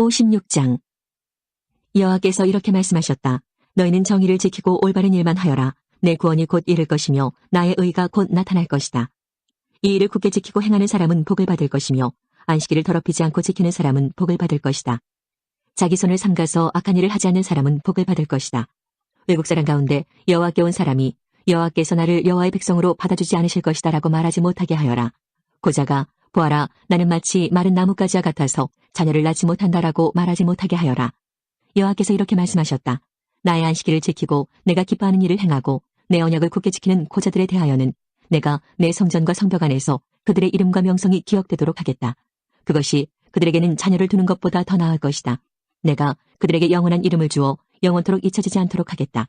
56장. 여호와께서 이렇게 말씀하셨다. 너희는 정의를 지키고 올바른 일만 하여라. 내 구원이 곧 이를 것이며 나의 의가 곧 나타날 것이다. 이 일을 굳게 지키고 행하는 사람은 복을 받을 것이며 안식일을 더럽히지 않고 지키는 사람은 복을 받을 것이다. 자기 손을 삼가서 악한 일을 하지 않는 사람은 복을 받을 것이다. 외국 사람 가운데 여호와께 온 사람이 여호와께서 나를 여호와의 백성으로 받아주지 않으실 것이다 라고 말하지 못하게 하여라. 고자가 보아라, 나는 마치 마른 나뭇가지와 같아서 자녀를 낳지 못한다라고 말하지 못하게 하여라. 여호와께서 이렇게 말씀하셨다. 나의 안식일을 지키고 내가 기뻐하는 일을 행하고 내 언약을 굳게 지키는 고자들에 대하여는 내가 내 성전과 성벽 안에서 그들의 이름과 명성이 기억되도록 하겠다. 그것이 그들에게는 자녀를 두는 것보다 더 나을 것이다. 내가 그들에게 영원한 이름을 주어 영원토록 잊혀지지 않도록 하겠다.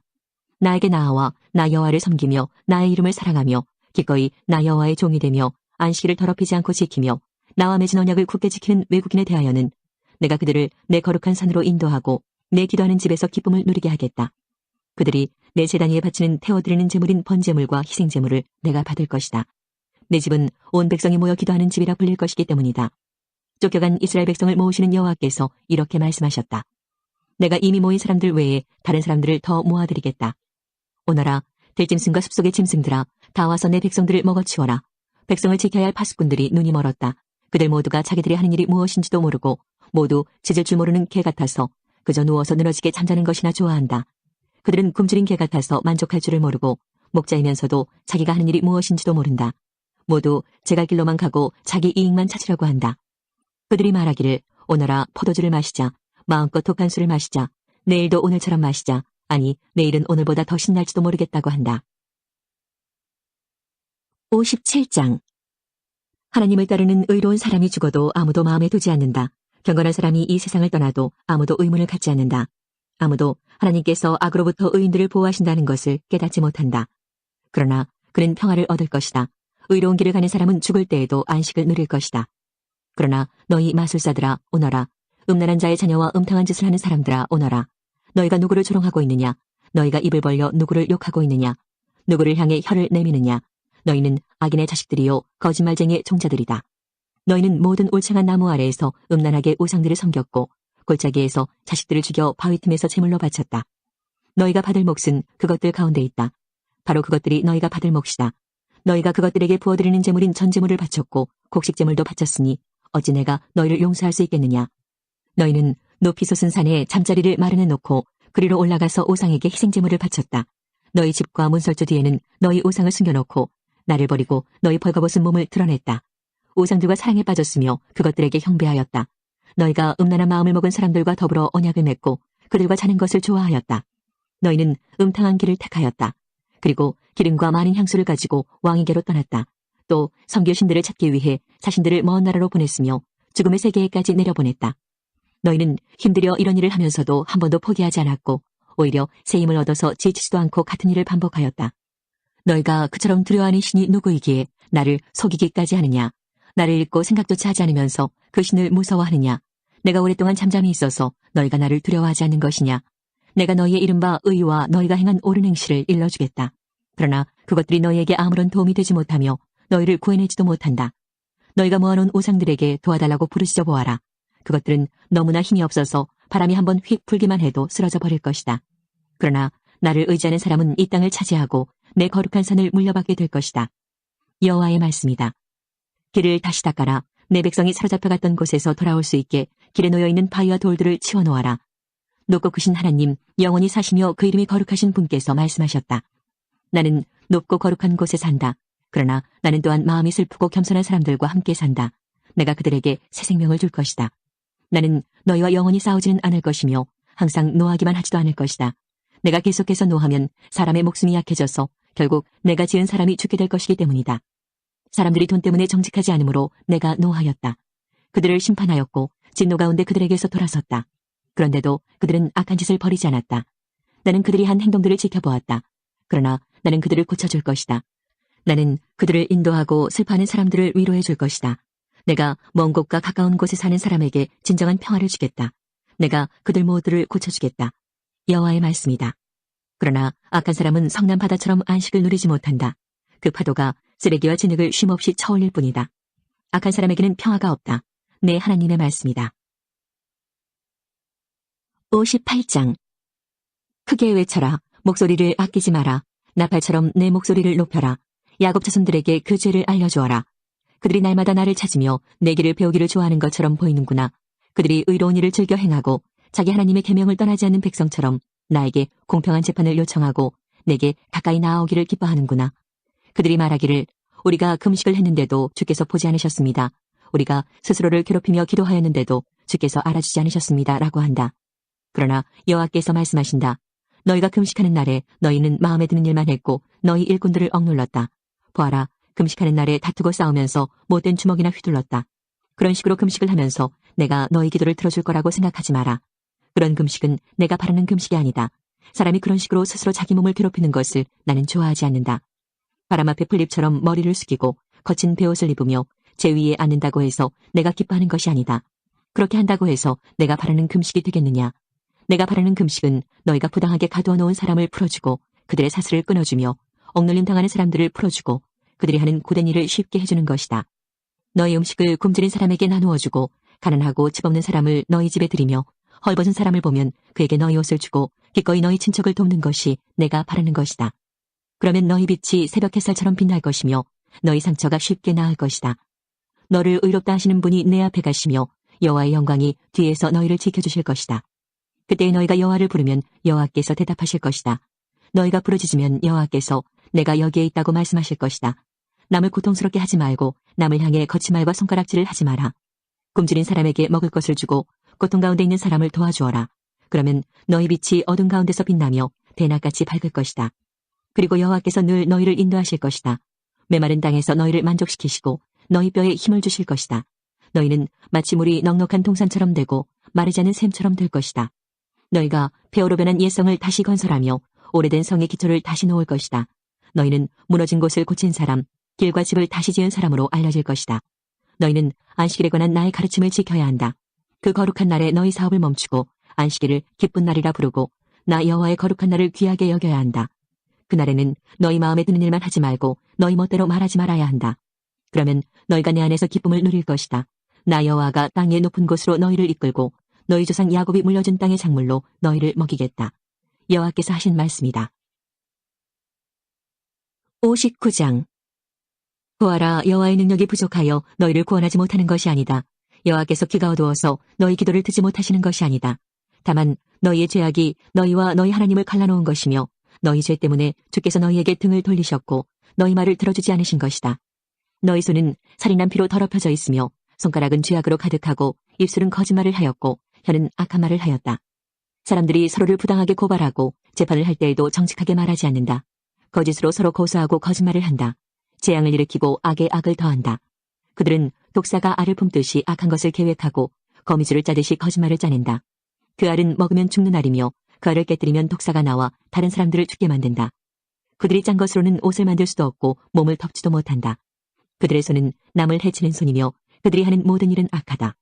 나에게 나아와 나 여호와를 섬기며 나의 이름을 사랑하며 기꺼이 나 여호와의 종이 되며 안식일을 더럽히지 않고 지키며 나와 맺은 언약을 굳게 지키는 외국인에 대하여는 내가 그들을 내 거룩한 산으로 인도하고 내 기도하는 집에서 기쁨을 누리게 하겠다. 그들이 내 제단 위에 바치는 태워드리는 제물인 번제물과 희생제물을 내가 받을 것이다. 내 집은 온 백성이 모여 기도하는 집이라 불릴 것이기 때문이다. 쫓겨간 이스라엘 백성을 모으시는 여호와께서 이렇게 말씀하셨다. 내가 이미 모인 사람들 외에 다른 사람들을 더 모아드리겠다. 오너라, 들짐승과 숲속의 짐승들아, 다 와서 내 백성들을 먹어치워라. 백성을 지켜야 할 파수꾼들이 눈이 멀었다. 그들 모두가 자기들이 하는 일이 무엇인지도 모르고 모두 짖을 줄 모르는 개 같아서 그저 누워서 늘어지게 잠자는 것이나 좋아한다. 그들은 굶주린 개 같아서 만족할 줄을 모르고 목자이면서도 자기가 하는 일이 무엇인지도 모른다. 모두 제갈 길로만 가고 자기 이익만 찾으려고 한다. 그들이 말하기를 오너라, 포도주를 마시자. 마음껏 독한 술을 마시자. 내일도 오늘처럼 마시자. 아니, 내일은 오늘보다 더 신날지도 모르겠다고 한다. 57장. 하나님을 따르는 의로운 사람이 죽어도 아무도 마음에 두지 않는다. 경건한 사람이 이 세상을 떠나도 아무도 의문을 갖지 않는다. 아무도 하나님께서 악으로부터 의인들을 보호하신다는 것을 깨닫지 못한다. 그러나 그는 평화를 얻을 것이다. 의로운 길을 가는 사람은 죽을 때에도 안식을 누릴 것이다. 그러나 너희 마술사들아, 오너라. 음란한 자의 자녀와 음탕한 짓을 하는 사람들아, 오너라. 너희가 누구를 조롱하고 있느냐? 너희가 입을 벌려 누구를 욕하고 있느냐? 누구를 향해 혀를 내미느냐? 너희는 악인의 자식들이요 거짓말쟁이의 종자들이다. 너희는 모든 올챙한 나무 아래에서 음란하게 우상들을 섬겼고 골짜기에서 자식들을 죽여 바위 틈에서 제물로 바쳤다. 너희가 받을 몫은 그것들 가운데 있다. 바로 그것들이 너희가 받을 몫이다. 너희가 그것들에게 부어드리는 제물인 전제물을 바쳤고 곡식제물도 바쳤으니 어찌 내가 너희를 용서할 수 있겠느냐? 너희는 높이 솟은 산에 잠자리를 마련해 놓고 그리로 올라가서 우상에게 희생제물을 바쳤다. 너희 집과 문설주 뒤에는 너희 우상을 숨겨놓고 나를 버리고 너희 벌거벗은 몸을 드러냈다. 우상들과 사랑에 빠졌으며 그것들에게 형배하였다. 너희가 음란한 마음을 먹은 사람들과 더불어 언약을 맺고 그들과 자는 것을 좋아하였다. 너희는 음탕한 길을 택하였다. 그리고 기름과 많은 향수를 가지고 왕에게로 떠났다. 또 섬길 신들을 찾기 위해 자신들을 먼 나라로 보냈으며 죽음의 세계에까지 내려보냈다. 너희는 힘들여 이런 일을 하면서도 한 번도 포기하지 않았고 오히려 새 힘을 얻어서 지치지도 않고 같은 일을 반복하였다. 너희가 그처럼 두려워하는 신이 누구이기에 나를 속이기까지 하느냐? 나를 잊고 생각조차 하지 않으면서 그 신을 무서워하느냐? 내가 오랫동안 잠잠히 있어서 너희가 나를 두려워하지 않는 것이냐? 내가 너희의 이른바 의와 너희가 행한 옳은 행실을 일러주겠다. 그러나 그것들이 너희에게 아무런 도움이 되지 못하며 너희를 구해내지도 못한다. 너희가 모아놓은 우상들에게 도와달라고 부르짖어 보아라. 그것들은 너무나 힘이 없어서 바람이 한번 휙 불기만 해도 쓰러져 버릴 것이다. 그러나 나를 의지하는 사람은 이 땅을 차지하고 내 거룩한 산을 물려받게 될 것이다. 여호와의 말씀이다. 길을 다시 닦아라. 내 백성이 사로잡혀갔던 곳에서 돌아올 수 있게 길에 놓여있는 바위와 돌들을 치워놓아라. 높고 크신 하나님, 영원히 사시며 그 이름이 거룩하신 분께서 말씀하셨다. 나는 높고 거룩한 곳에 산다. 그러나 나는 또한 마음이 슬프고 겸손한 사람들과 함께 산다. 내가 그들에게 새 생명을 줄 것이다. 나는 너희와 영원히 싸우지는 않을 것이며 항상 노하기만 하지도 않을 것이다. 내가 계속해서 노하면 사람의 목숨이 약해져서 결국 내가 지은 사람이 죽게 될 것이기 때문이다. 사람들이 돈 때문에 정직하지 않으므로 내가 노하였다. 그들을 심판하였고 진노 가운데 그들에게서 돌아섰다. 그런데도 그들은 악한 짓을 버리지 않았다. 나는 그들이 한 행동들을 지켜보았다. 그러나 나는 그들을 고쳐줄 것이다. 나는 그들을 인도하고 슬퍼하는 사람들을 위로해 줄 것이다. 내가 먼 곳과 가까운 곳에 사는 사람에게 진정한 평화를 주겠다. 내가 그들 모두를 고쳐주겠다. 여호와의 말씀이다. 그러나 악한 사람은 성난 바다처럼 안식을 누리지 못한다. 그 파도가 쓰레기와 진흙을 쉼없이 쳐올릴 뿐이다. 악한 사람에게는 평화가 없다. 내 하나님의 말씀이다. 58장. 크게 외쳐라. 목소리를 아끼지 마라. 나팔처럼 내 목소리를 높여라. 야곱 자손들에게 그 죄를 알려주어라. 그들이 날마다 나를 찾으며 내 길을 배우기를 좋아하는 것처럼 보이는구나. 그들이 의로운 일을 즐겨 행하고 자기 하나님의 계명을 떠나지 않는 백성처럼 나에게 공평한 재판을 요청하고 내게 가까이 나아오기를 기뻐하는구나. 그들이 말하기를 우리가 금식을 했는데도 주께서 보지 않으셨습니다. 우리가 스스로를 괴롭히며 기도하였는데도 주께서 알아주지 않으셨습니다. 라고 한다. 그러나 여호와께서 말씀하신다. 너희가 금식하는 날에 너희는 마음에 드는 일만 했고 너희 일꾼들을 억눌렀다. 보아라, 금식하는 날에 다투고 싸우면서 못된 주먹이나 휘둘렀다. 그런 식으로 금식을 하면서 내가 너희 기도를 들어줄 거라고 생각하지 마라. 그런 금식은 내가 바라는 금식이 아니다. 사람이 그런 식으로 스스로 자기 몸을 괴롭히는 것을 나는 좋아하지 않는다. 바람 앞에 풀잎처럼 머리를 숙이고 거친 베옷을 입으며 제 위에 앉는다고 해서 내가 기뻐하는 것이 아니다. 그렇게 한다고 해서 내가 바라는 금식이 되겠느냐. 내가 바라는 금식은 너희가 부당하게 가두어 놓은 사람을 풀어주고 그들의 사슬을 끊어주며 억눌림 당하는 사람들을 풀어주고 그들이 하는 고된 일을 쉽게 해주는 것이다. 너희 음식을 굶주린 사람에게 나누어주고 가난하고 집 없는 사람을 너희 집에 들이며 헐벗은 사람을 보면 그에게 너희 옷을 주고 기꺼이 너희 친척을 돕는 것이 내가 바라는 것이다. 그러면 너희 빛이 새벽 햇살처럼 빛날 것이며 너희 상처가 쉽게 나을 것이다. 너를 의롭다 하시는 분이 내 앞에 가시며 여호와의 영광이 뒤에서 너희를 지켜주실 것이다. 그때 너희가 여호와를 부르면 여호와께서 대답하실 것이다. 너희가 부르짖으면 여호와께서 내가 여기에 있다고 말씀하실 것이다. 남을 고통스럽게 하지 말고 남을 향해 거짓말과 손가락질을 하지 마라. 굶주린 사람에게 먹을 것을 주고 고통 가운데 있는 사람을 도와주어라. 그러면 너희 빛이 어둠 가운데서 빛나며 대낮같이 밝을 것이다. 그리고 여호와께서 늘 너희를 인도하실 것이다. 메마른 땅에서 너희를 만족시키시고 너희 뼈에 힘을 주실 것이다. 너희는 마치 물이 넉넉한 동산처럼 되고 마르지 않은 샘처럼 될 것이다. 너희가 폐허로 변한 옛성을 다시 건설하며 오래된 성의 기초를 다시 놓을 것이다. 너희는 무너진 곳을 고친 사람, 길과 집을 다시 지은 사람으로 알려질 것이다. 너희는 안식일에 관한 나의 가르침을 지켜야 한다. 그 거룩한 날에 너희 사업을 멈추고 안식일을 기쁜 날이라 부르고 나 여호와의 거룩한 날을 귀하게 여겨야 한다. 그날에는 너희 마음에 드는 일만 하지 말고 너희 멋대로 말하지 말아야 한다. 그러면 너희가 내 안에서 기쁨을 누릴 것이다. 나 여호와가 땅의 높은 곳으로 너희를 이끌고 너희 조상 야곱이 물려준 땅의 작물로 너희를 먹이겠다. 여호와께서 하신 말씀이다. 59장. 보아라, 여호와의 능력이 부족하여 너희를 구원하지 못하는 것이 아니다. 여호와께서 귀가 어두워서 너희 기도를 듣지 못하시는 것이 아니다. 다만 너희의 죄악이 너희와 너희 하나님을 갈라놓은 것이며 너희 죄 때문에 주께서 너희에게 등을 돌리셨고 너희 말을 들어주지 않으신 것이다. 너희 손은 살인한 피로 더럽혀져 있으며 손가락은 죄악으로 가득하고 입술은 거짓말을 하였고 혀는 악한 말을 하였다. 사람들이 서로를 부당하게 고발하고 재판을 할 때에도 정직하게 말하지 않는다. 거짓으로 서로 고소하고 거짓말을 한다. 재앙을 일으키고 악에 악을 더한다. 그들은 독사가 알을 품듯이 악한 것을 계획하고 거미줄을 짜듯이 거짓말을 짜낸다. 그 알은 먹으면 죽는 알이며 그 알을 깨뜨리면 독사가 나와 다른 사람들을 죽게 만든다. 그들이 짠 것으로는 옷을 만들 수도 없고 몸을 덮지도 못한다. 그들의 손은 남을 해치는 손이며 그들이 하는 모든 일은 악하다.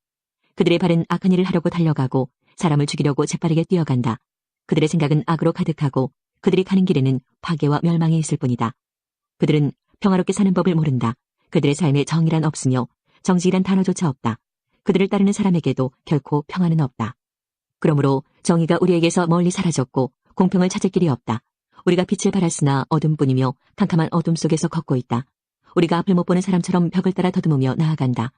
그들의 발은 악한 일을 하려고 달려가고 사람을 죽이려고 재빠르게 뛰어간다. 그들의 생각은 악으로 가득하고 그들이 가는 길에는 파괴와 멸망이 있을 뿐이다. 그들은 평화롭게 사는 법을 모른다. 그들의 삶에 정의란 없으며 정직이란 단어조차 없다. 그들을 따르는 사람에게도 결코 평화는 없다. 그러므로 정의가 우리에게서 멀리 사라졌고 공평을 찾을 길이 없다. 우리가 빛을 발했으나 어둠뿐이며 캄캄한 어둠 속에서 걷고 있다. 우리가 앞을 못 보는 사람처럼 벽을 따라 더듬으며 나아간다.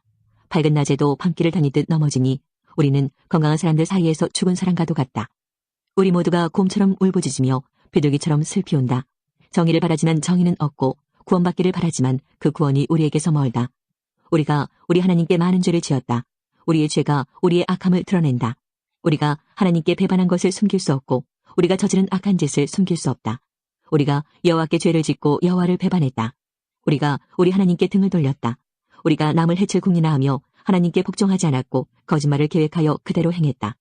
밝은 낮에도 밤길을 다니듯 넘어지니 우리는 건강한 사람들 사이에서 죽은 사람과도 같다. 우리 모두가 곰처럼 울부짖으며 비둘기처럼 슬피 온다. 정의를 바라지만 정의는 없고 구원받기를 바라지만 그 구원이 우리에게서 멀다. 우리가 우리 하나님께 많은 죄를 지었다. 우리의 죄가 우리의 악함을 드러낸다. 우리가 하나님께 배반한 것을 숨길 수 없고 우리가 저지른 악한 짓을 숨길 수 없다. 우리가 여호와께 죄를 짓고 여호와를 배반했다. 우리가 우리 하나님께 등을 돌렸다. 우리가 남을 해칠 궁리나 하며 하나님께 복종하지 않았고 거짓말을 계획하여 그대로 행했다.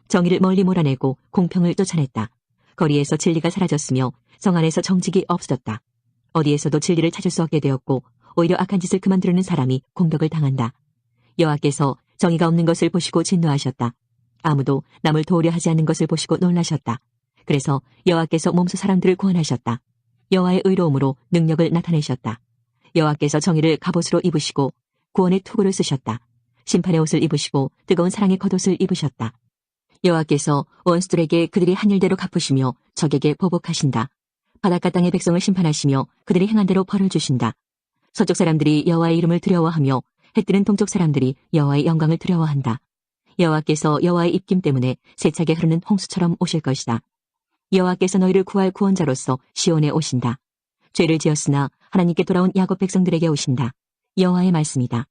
정의를 멀리 몰아내고 공평을 쫓아냈다. 거리에서 진리가 사라졌으며 성 안에서 정직이 없어졌다. 어디에서도 진리를 찾을 수 없게 되었고 오히려 악한 짓을 그만두려는 사람이 공격을 당한다. 여호와께서 정의가 없는 것을 보시고 진노하셨다. 아무도 남을 도우려 하지 않는 것을 보시고 놀라셨다. 그래서 여호와께서 몸소 사람들을 구원하셨다. 여호와의 의로움으로 능력을 나타내셨다. 여호와께서 정의를 갑옷으로 입으시고 구원의 투구를 쓰셨다. 심판의 옷을 입으시고 뜨거운 사랑의 겉옷을 입으셨다. 여호와께서 원수들에게 그들이 한 일대로 갚으시며 적에게 보복하신다. 바닷가 땅의 백성을 심판하시며 그들이 행한 대로 벌을 주신다. 서쪽 사람들이 여호와의 이름을 두려워하며 해 뜨는 동쪽 사람들이 여호와의 영광을 두려워한다. 여호와께서 여호와의 입김 때문에 세차게 흐르는 홍수처럼 오실 것이다. 여호와께서 너희를 구할 구원자로서 시온에 오신다. 죄를 지었으나 하나님께 돌아온 야곱 백성들에게 오신다. 여호와의 말씀이다.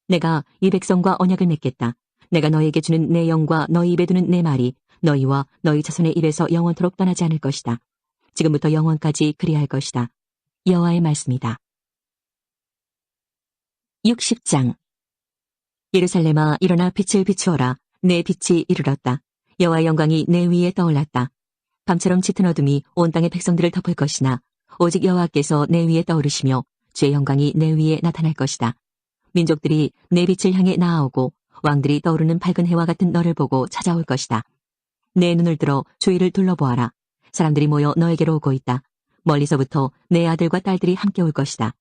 내가 이 백성과 언약을 맺겠다. 내가 너희에게 주는 내 영과 너희 입에 두는 내 말이 너희와 너희 자손의 입에서 영원토록 떠나지 않을 것이다. 지금부터 영원까지 그리할 것이다. 여호와의 말씀이다. 60장. 예루살렘아 일어나 빛을 비추어라. 내 빛이 이르렀다. 여호와의 영광이 내 위에 떠올랐다. 밤처럼 짙은 어둠이 온 땅의 백성들을 덮을 것이나 오직 여호와께서 내 위에 떠오르시며 주의 영광이 내 위에 나타날 것이다. 민족들이 내 빛을 향해 나아오고 왕들이 떠오르는 밝은 해와 같은 너를 보고 찾아올 것이다. 내 눈을 들어 주위를 둘러보아라. 사람들이 모여 너에게로 오고 있다. 멀리서부터 내 아들과 딸들이 함께 올 것이다.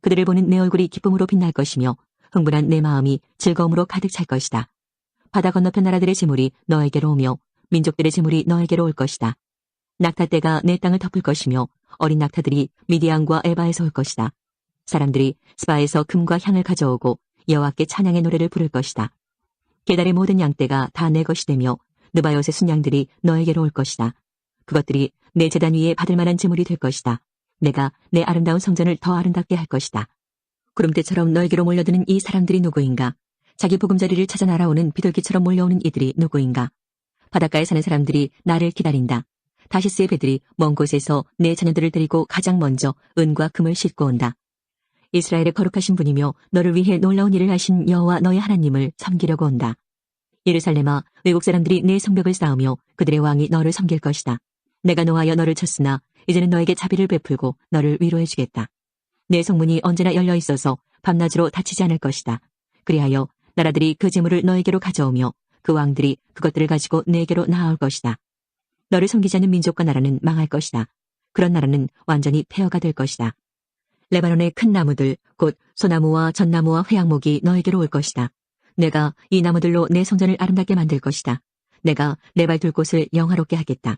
그들을 보는 내 얼굴이 기쁨으로 빛날 것이며 흥분한 내 마음이 즐거움으로 가득 찰 것이다. 바다 건너편 나라들의 재물이 너에게로 오며 민족들의 재물이 너에게로 올 것이다. 낙타떼가 내 땅을 덮을 것이며 어린 낙타들이 미디안과 에바에서 올 것이다. 사람들이 스바에서 금과 향을 가져오고 여호와께 찬양의 노래를 부를 것이다. 게달의 모든 양떼가 다 내 것이 되며 느바요의 순양들이 너에게로 올 것이다. 그것들이 내 제단 위에 받을 만한 재물이 될 것이다. 내가 내 아름다운 성전을 더 아름답게 할 것이다. 구름대처럼 너에게로 몰려드는 이 사람들이 누구인가? 자기 보금자리를 찾아 날아오는 비둘기처럼 몰려오는 이들이 누구인가? 바닷가에 사는 사람들이 나를 기다린다. 다시스의 배들이 먼 곳에서 내 자녀들을 데리고 가장 먼저 은과 금을 싣고 온다. 이스라엘의 거룩하신 분이며 너를 위해 놀라운 일을 하신 여호와 너의 하나님을 섬기려고 온다. 예루살렘아 외국 사람들이 내 성벽을 쌓으며 그들의 왕이 너를 섬길 것이다. 내가 노하여 너를 쳤으나 이제는 너에게 자비를 베풀고 너를 위로해 주겠다. 내 성문이 언제나 열려 있어서 밤낮으로 닫히지 않을 것이다. 그리하여 나라들이 그 재물을 너에게로 가져오며 그 왕들이 그것들을 가지고 내게로 나아올 것이다. 너를 섬기지 않는 민족과 나라는 망할 것이다. 그런 나라는 완전히 폐허가 될 것이다. 레바논의 큰 나무들 곧 소나무와 전나무와 회양목이 너에게로 올 것이다. 내가 이 나무들로 내 성전을 아름답게 만들 것이다. 내가 내 발 둘 곳을 영화롭게 하겠다.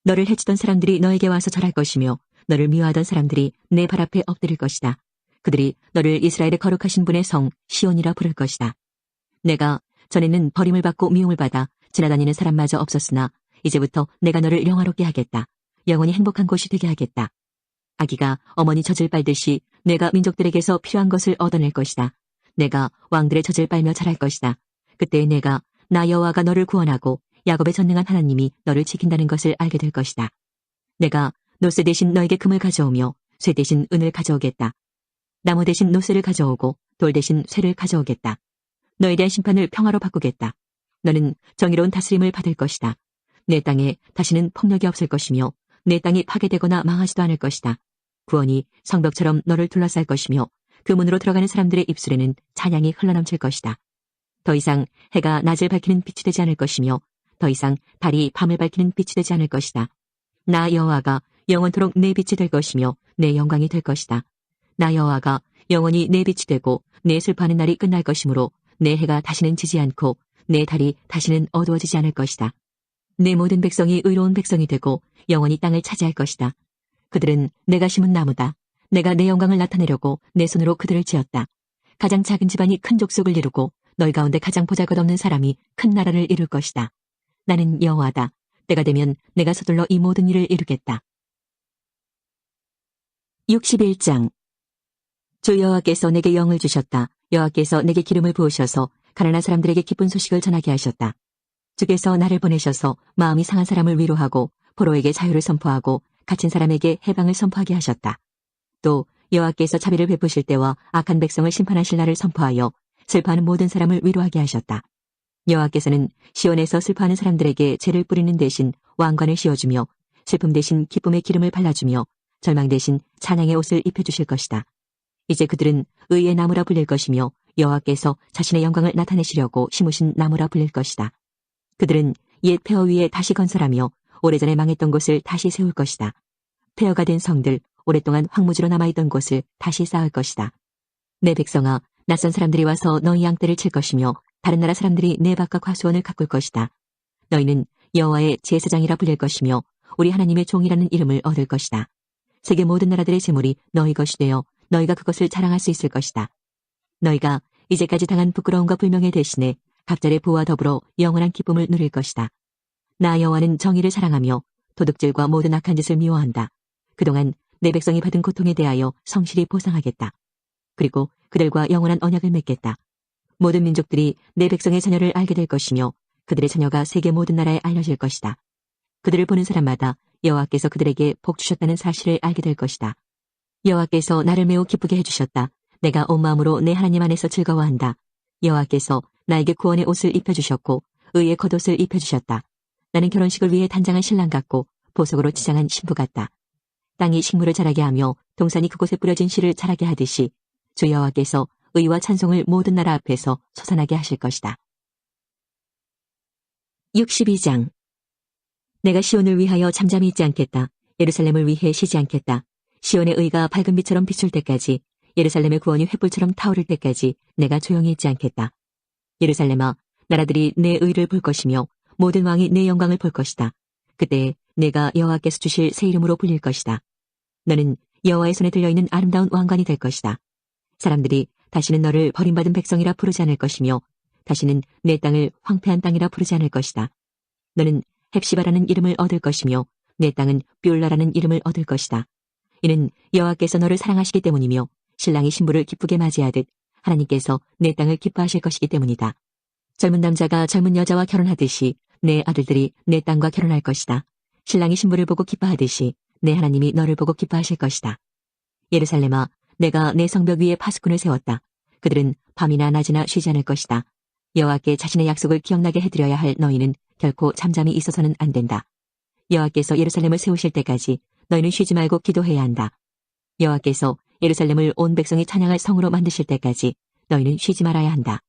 너를 해치던 사람들이 너에게 와서 절할 것이며 너를 미워하던 사람들이 내 발 앞에 엎드릴 것이다. 그들이 너를 이스라엘의 거룩하신 분의 성 시온이라 부를 것이다. 내가 전에는 버림을 받고 미움을 받아 지나다니는 사람마저 없었으나 이제부터 내가 너를 영화롭게 하겠다. 영원히 행복한 곳이 되게 하겠다. 아기가 어머니 젖을 빨듯이 내가 민족들에게서 필요한 것을 얻어낼 것이다. 내가 왕들의 젖을 빨며 자랄 것이다. 그때 내가 나 여호와가 너를 구원하고 야곱의 전능한 하나님이 너를 지킨다는 것을 알게 될 것이다. 내가 노쇠 대신 너에게 금을 가져오며 쇠 대신 은을 가져오겠다. 나무 대신 노쇠를 가져오고 돌 대신 쇠를 가져오겠다. 너에 대한 심판을 평화로 바꾸겠다. 너는 정의로운 다스림을 받을 것이다. 내 땅에 다시는 폭력이 없을 것이며 내 땅이 파괴되거나 망하지도 않을 것이다. 구원이 성벽처럼 너를 둘러쌀 것이며 그 문으로 들어가는 사람들의 입술에는 찬양이 흘러넘칠 것이다. 더 이상 해가 낮을 밝히는 빛이 되지 않을 것이며 더 이상 달이 밤을 밝히는 빛이 되지 않을 것이다. 나 여호와가 영원토록 내 빛이 될 것이며 내 영광이 될 것이다. 나 여호와가 영원히 내 빛이 되고 내 슬퍼하는 날이 끝날 것이므로 내 해가 다시는 지지 않고 내 달이 다시는 어두워지지 않을 것이다. 내 모든 백성이 의로운 백성이 되고 영원히 땅을 차지할 것이다. 그들은 내가 심은 나무다. 내가 내 영광을 나타내려고 내 손으로 그들을 지었다. 가장 작은 집안이 큰 족속을 이루고 너희 가운데 가장 보잘것없는 사람이 큰 나라를 이룰 것이다. 나는 여호와다. 때가 되면 내가 서둘러 이 모든 일을 이루겠다. 61장. 주 여호와께서 내게 영을 주셨다. 여호와께서 내게 기름을 부으셔서 가난한 사람들에게 기쁜 소식을 전하게 하셨다. 주께서 나를 보내셔서 마음이 상한 사람을 위로하고 포로에게 자유를 선포하고 갇힌 사람에게 해방을 선포하게 하셨다. 또 여호와께서 자비를 베푸실 때와 악한 백성을 심판하실 날을 선포하여 슬퍼하는 모든 사람을 위로하게 하셨다. 여호와께서는 시온에서 슬퍼하는 사람들에게 죄를 뿌리는 대신 왕관을 씌워주며 슬픔 대신 기쁨의 기름을 발라주며 절망 대신 찬양의 옷을 입혀주실 것이다. 이제 그들은 의의 나무라 불릴 것이며 여호와께서 자신의 영광을 나타내시려고 심으신 나무라 불릴 것이다. 그들은 옛 폐허 위에 다시 건설하며 오래전에 망했던 곳을 다시 세울 것이다. 폐허가 된 성들, 오랫동안 황무지로 남아있던 곳을 다시 쌓을 것이다. 내 백성아, 낯선 사람들이 와서 너희 양떼를 칠 것이며 다른 나라 사람들이 내 밭과 과수원을 가꿀 것이다. 너희는 여호와의 제사장이라 불릴 것이며 우리 하나님의 종이라는 이름을 얻을 것이다. 세계 모든 나라들의 재물이 너희 것이 되어 너희가 그것을 자랑할 수 있을 것이다. 너희가 이제까지 당한 부끄러움과 불명예 대신에 갑절의 부와 더불어 영원한 기쁨을 누릴 것이다. 나 여호와는 정의를 사랑하며 도둑질과 모든 악한 짓을 미워한다. 그동안 내 백성이 받은 고통에 대하여 성실히 보상하겠다. 그리고 그들과 영원한 언약을 맺겠다. 모든 민족들이 내 백성의 자녀를 알게 될 것이며 그들의 자녀가 세계 모든 나라에 알려질 것이다. 그들을 보는 사람마다 여호와께서 그들에게 복 주셨다는 사실을 알게 될 것이다. 여호와께서 나를 매우 기쁘게 해주셨다. 내가 온 마음으로 내 하나님 안에서 즐거워한다. 여호와께서 나에게 구원의 옷을 입혀주셨고 의의 겉옷을 입혀주셨다. 나는 결혼식을 위해 단장한 신랑 같고 보석으로 치장한 신부 같다. 땅이 식물을 자라게 하며 동산이 그곳에 뿌려진 씨를 자라게 하듯이 주 여호와께서 의와 찬송을 모든 나라 앞에서 솟아나게 하실 것이다. 62장. 내가 시온을 위하여 잠잠히 있지 않겠다. 예루살렘을 위해 쉬지 않겠다. 시온의 의가 밝은 빛처럼 비출 때까지, 예루살렘의 구원이 횃불처럼 타오를 때까지 내가 조용히 있지 않겠다. 예루살렘아, 나라들이 내 의를 볼 것이며 모든 왕이 내 영광을 볼 것이다. 그때 내가 여호와께서 주실 새 이름으로 불릴 것이다. 너는 여호와의 손에 들려있는 아름다운 왕관이 될 것이다. 사람들이 다시는 너를 버림받은 백성이라 부르지 않을 것이며 다시는 내 땅을 황폐한 땅이라 부르지 않을 것이다. 너는 헵시바라는 이름을 얻을 것이며 내 땅은 뷸라라는 이름을 얻을 것이다. 이는 여호와께서 너를 사랑하시기 때문이며 신랑이 신부를 기쁘게 맞이하듯 하나님께서 내 땅을 기뻐하실 것이기 때문이다. 젊은 남자가 젊은 여자와 결혼하듯이 내 아들들이 내 땅과 결혼할 것이다. 신랑이 신부를 보고 기뻐하듯이 내 하나님이 너를 보고 기뻐하실 것이다. 예루살렘아, 내가 내 성벽 위에 파수꾼을 세웠다. 그들은 밤이나 낮이나 쉬지 않을 것이다. 여호와께 자신의 약속을 기억나게 해드려야 할 너희는 결코 잠잠히 있어서는 안 된다. 여호와께서 예루살렘을 세우실 때까지 너희는 쉬지 말고 기도해야 한다. 여호와께서 예루살렘을 온 백성이 찬양할 성으로 만드실 때까지 너희는 쉬지 말아야 한다.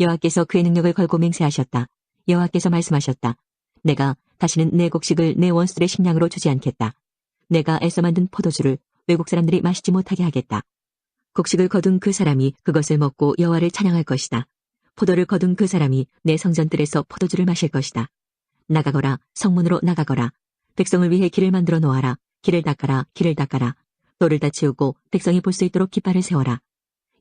여호와께서 그의 능력을 걸고 맹세하셨다. 여호와께서 말씀하셨다. 내가 다시는 내 곡식을 내 원수들의 식량으로 주지 않겠다. 내가 애써 만든 포도주를 외국 사람들이 마시지 못하게 하겠다. 곡식을 거둔 그 사람이 그것을 먹고 여호와를 찬양할 것이다. 포도를 거둔 그 사람이 내 성전들에서 포도주를 마실 것이다. 나가거라, 성문으로 나가거라. 백성을 위해 길을 만들어 놓아라. 길을 닦아라, 길을 닦아라. 돌을 다 치우고 백성이 볼 수 있도록 깃발을 세워라.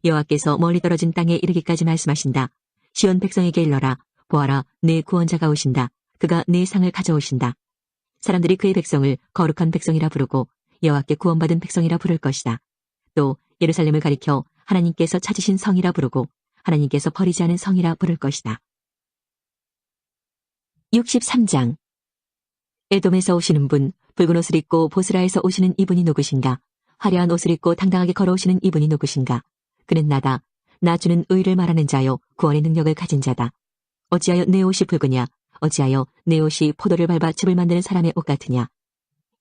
여호와께서 멀리 떨어진 땅에 이르기까지 말씀하신다. 시온 백성에게 일러라. 보아라, 내 구원자가 오신다. 그가 내 상을 가져오신다. 사람들이 그의 백성을 거룩한 백성이라 부르고 여호와께 구원받은 백성이라 부를 것이다. 또 예루살렘을 가리켜 하나님께서 찾으신 성이라 부르고 하나님께서 버리지 않은 성이라 부를 것이다. 63장. 에돔에서 오시는 분, 붉은 옷을 입고 보스라에서 오시는 이분이 누구신가? 화려한 옷을 입고 당당하게 걸어오시는 이분이 누구신가? 그는 나다. 나 주는 의를 말하는 자요, 구원의 능력을 가진 자다. 어찌하여 내 옷이 붉으냐? 어찌하여 내 옷이 포도를 밟아 집을 만드는 사람의 옷 같으냐?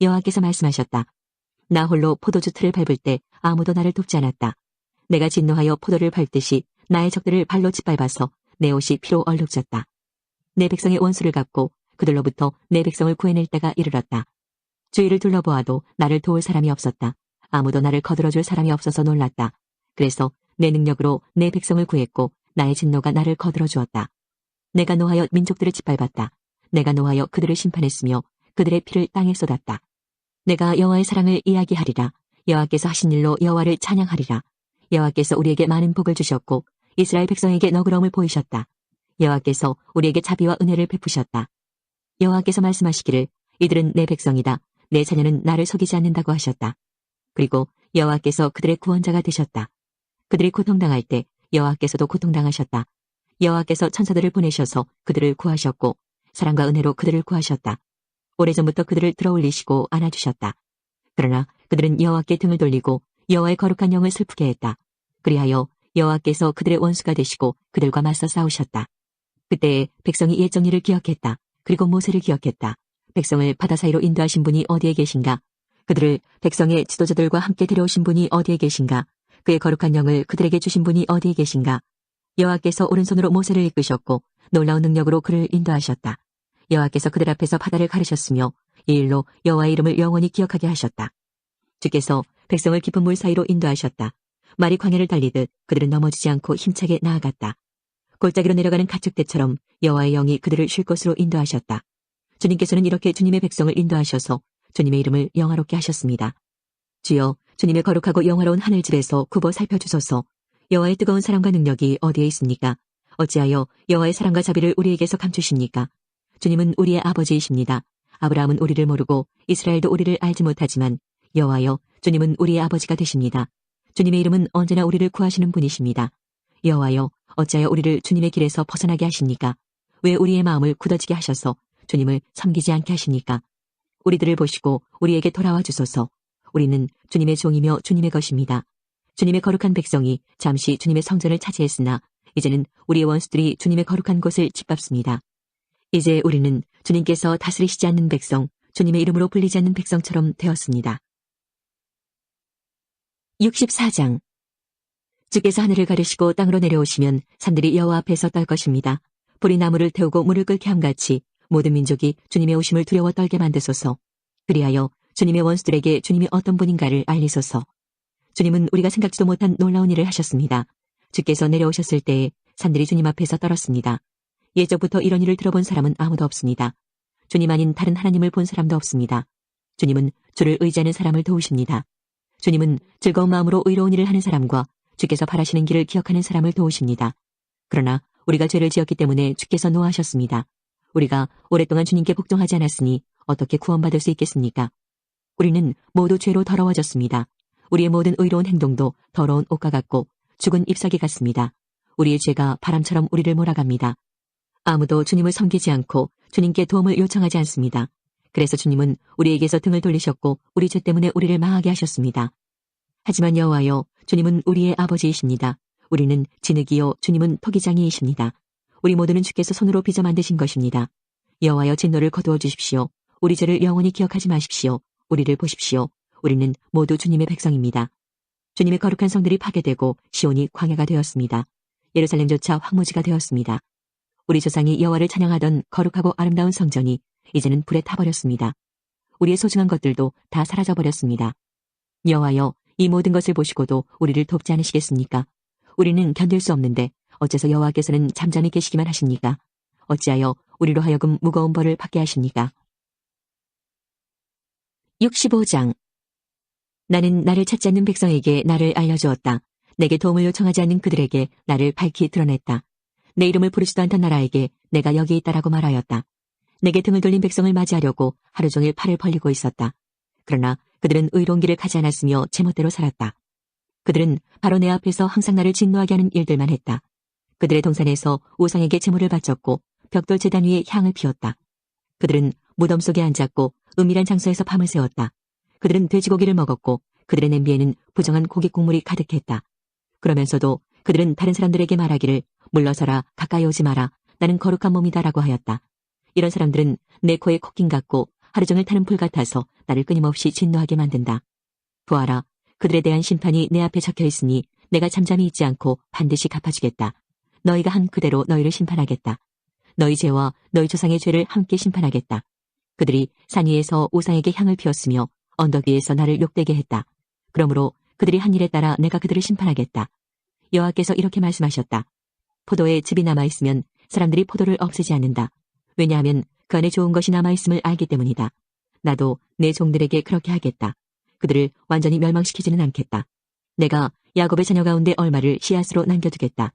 여호와께서 말씀하셨다. 나 홀로 포도주 틀을 밟을 때 아무도 나를 돕지 않았다. 내가 진노하여 포도를 밟듯이 나의 적들을 발로 짓밟아서 내 옷이 피로 얼룩졌다. 내 백성의 원수를 갚고 그들로부터 내 백성을 구해낼 때가 이르렀다. 주위를 둘러보아도 나를 도울 사람이 없었다. 아무도 나를 거들어줄 사람이 없어서 놀랐다. 그래서 내 능력으로 내 백성을 구했고 나의 진노가 나를 거들어주었다. 내가 노하여 민족들을 짓밟았다. 내가 노하여 그들을 심판했으며 그들의 피를 땅에 쏟았다. 내가 여호와의 사랑을 이야기하리라. 여호와께서 하신 일로 여호와를 찬양하리라. 여호와께서 우리에게 많은 복을 주셨고 이스라엘 백성에게 너그러움을 보이셨다. 여호와께서 우리에게 자비와 은혜를 베푸셨다. 여호와께서 말씀하시기를 이들은 내 백성이다. 내 자녀는 나를 속이지 않는다고 하셨다. 그리고 여호와께서 그들의 구원자가 되셨다. 그들이 고통당할 때 여호와께서도 고통당하셨다. 여호와께서 천사들을 보내셔서 그들을 구하셨고 사랑과 은혜로 그들을 구하셨다. 오래전부터 그들을 들어올리시고 안아주셨다. 그러나 그들은 여호와께 등을 돌리고 여호와의 거룩한 영을 슬프게 했다. 그리하여 여호와께서 그들의 원수가 되시고 그들과 맞서 싸우셨다. 그때에 백성이 옛 정리를 기억했다. 그리고 모세를 기억했다. 백성을 바다 사이로 인도하신 분이 어디에 계신가? 그들을 백성의 지도자들과 함께 데려오신 분이 어디에 계신가? 그의 거룩한 영을 그들에게 주신 분이 어디에 계신가? 여호와께서 오른손으로 모세를 이끄셨고 놀라운 능력으로 그를 인도하셨다. 여호와께서 그들 앞에서 바다를 가르셨으며 이 일로 여호와의 이름을 영원히 기억하게 하셨다. 주께서 백성을 깊은 물 사이로 인도하셨다. 말이 광야를 달리듯 그들은 넘어지지 않고 힘차게 나아갔다. 골짜기로 내려가는 가축대처럼 여호와의 영이 그들을 쉴 곳으로 인도하셨다. 주님께서는 이렇게 주님의 백성을 인도하셔서 주님의 이름을 영화롭게 하셨습니다. 주여, 주님의 거룩하고 영화로운 하늘집에서 굽어 살펴주소서. 여호와의 뜨거운 사랑과 능력이 어디에 있습니까? 어찌하여 여호와의 사랑과 자비를 우리에게서 감추십니까? 주님은 우리의 아버지이십니다. 아브라함은 우리를 모르고 이스라엘도 우리를 알지 못하지만 여호와여, 주님은 우리의 아버지가 되십니다. 주님의 이름은 언제나 우리를 구하시는 분이십니다. 여호와여, 어찌하여 우리를 주님의 길에서 벗어나게 하십니까? 왜 우리의 마음을 굳어지게 하셔서 주님을 섬기지 않게 하십니까? 우리들을 보시고 우리에게 돌아와 주소서. 우리는 주님의 종이며 주님의 것입니다. 주님의 거룩한 백성이 잠시 주님의 성전을 차지했으나 이제는 우리의 원수들이 주님의 거룩한 곳을 짓밟습니다. 이제 우리는 주님께서 다스리시지 않는 백성, 주님의 이름으로 불리지 않는 백성처럼 되었습니다. 64장. 주께서 하늘을 가르시고 땅으로 내려오시면 산들이 여호와 앞에서 떨 것입니다. 불이 나무를 태우고 물을 끓게 함같이 모든 민족이 주님의 오심을 두려워 떨게 만드소서. 그리하여 주님의 원수들에게 주님이 어떤 분인가를 알리소서. 주님은 우리가 생각지도 못한 놀라운 일을 하셨습니다. 주께서 내려오셨을 때에 산들이 주님 앞에서 떨었습니다. 예적부터 이런 일을 들어본 사람은 아무도 없습니다. 주님 아닌 다른 하나님을 본 사람도 없습니다. 주님은 주를 의지하는 사람을 도우십니다. 주님은 즐거운 마음으로 의로운 일을 하는 사람과 주께서 바라시는 길을 기억하는 사람을 도우십니다. 그러나 우리가 죄를 지었기 때문에 주께서 노하셨습니다. 우리가 오랫동안 주님께 복종하지 않았으니 어떻게 구원받을 수 있겠습니까? 우리는 모두 죄로 더러워졌습니다. 우리의 모든 의로운 행동도 더러운 옷과 같고 죽은 잎사귀 같습니다. 우리의 죄가 바람처럼 우리를 몰아갑니다. 아무도 주님을 섬기지 않고 주님께 도움을 요청하지 않습니다. 그래서 주님은 우리에게서 등을 돌리셨고 우리 죄 때문에 우리를 망하게 하셨습니다. 하지만 여호와여, 주님은 우리의 아버지이십니다. 우리는 진흙이요 주님은 토기장이이십니다. 우리 모두는 주께서 손으로 빚어 만드신 것입니다. 여호와여, 진노를 거두어 주십시오. 우리 죄를 영원히 기억하지 마십시오. 우리를 보십시오. 우리는 모두 주님의 백성입니다. 주님의 거룩한 성들이 파괴되고 시온이 광야가 되었습니다. 예루살렘조차 황무지가 되었습니다. 우리 조상이 여호와를 찬양하던 거룩하고 아름다운 성전이 이제는 불에 타버렸습니다. 우리의 소중한 것들도 다 사라져버렸습니다. 여호와여, 이 모든 것을 보시고도 우리를 돕지 않으시겠습니까? 우리는 견딜 수 없는데 어째서 여호와께서는 잠잠히 계시기만 하십니까? 어찌하여 우리로 하여금 무거운 벌을 받게 하십니까? 65장. 나는 나를 찾지 않는 백성에게 나를 알려주었다. 내게 도움을 요청하지 않는 그들에게 나를 밝히 드러냈다. 내 이름을 부르지도 않던 나라에게 내가 여기 있다라고 말하였다. 내게 등을 돌린 백성을 맞이하려고 하루 종일 팔을 벌리고 있었다. 그러나 그들은 의로운 길을 가지 않았으며 제멋대로 살았다. 그들은 바로 내 앞에서 항상 나를 진노하게 하는 일들만 했다. 그들의 동산에서 우상에게 제물을 바쳤고 벽돌 제단 위에 향을 피웠다. 그들은 무덤 속에 앉았고 은밀한 장소에서 밤을 새웠다. 그들은 돼지고기를 먹었고 그들의 냄비에는 부정한 고기 국물이 가득했다. 그러면서도 그들은 다른 사람들에게 말하기를 물러서라, 가까이 오지 마라, 나는 거룩한 몸이다라고 하였다. 이런 사람들은 내 코에 콧긴 같고 하루 종일 타는 불 같아서 나를 끊임없이 진노하게 만든다. 보아라, 그들에 대한 심판이 내 앞에 적혀 있으니 내가 잠잠히 있지 않고 반드시 갚아주겠다. 너희가 한 그대로 너희를 심판하겠다. 너희 죄와 너희 조상의 죄를 함께 심판하겠다. 그들이 산 위에서 우상에게 향을 피웠으며 언덕 위에서 나를 욕되게 했다. 그러므로 그들이 한 일에 따라 내가 그들을 심판하겠다. 여호와께서 이렇게 말씀하셨다. 포도에 즙이 남아있으면 사람들이 포도를 없애지 않는다. 왜냐하면 그 안에 좋은 것이 남아있음을 알기 때문이다. 나도 내 종들에게 그렇게 하겠다. 그들을 완전히 멸망시키지는 않겠다. 내가 야곱의 자녀 가운데 얼마를 씨앗으로 남겨두겠다.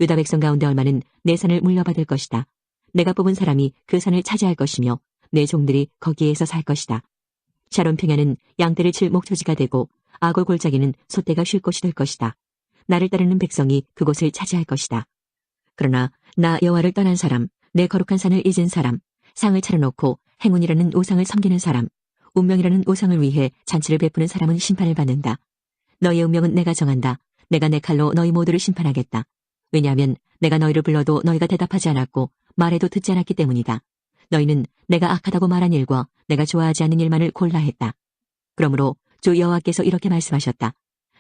유다 백성 가운데 얼마는 내 산을 물려받을 것이다. 내가 뽑은 사람이 그 산을 차지할 것이며 내 종들이 거기에서 살 것이다. 샤론 평야는 양떼를 칠 목초지가 되고 아골 골짜기는 소떼가 쉴 곳이 될 것이다. 나를 따르는 백성이 그곳을 차지할 것이다. 그러나 나 여호와를 떠난 사람, 내 거룩한 산을 잊은 사람, 상을 차려놓고 행운이라는 우상을 섬기는 사람, 운명이라는 우상을 위해 잔치를 베푸는 사람은 심판을 받는다. 너희의 운명은 내가 정한다. 내가 내 칼로 너희 모두를 심판하겠다. 왜냐하면 내가 너희를 불러도 너희가 대답하지 않았고 말해도 듣지 않았기 때문이다. 너희는 내가 악하다고 말한 일과 내가 좋아하지 않는 일만을 골라 했다. 그러므로 주 여호와께서 이렇게 말씀하셨다.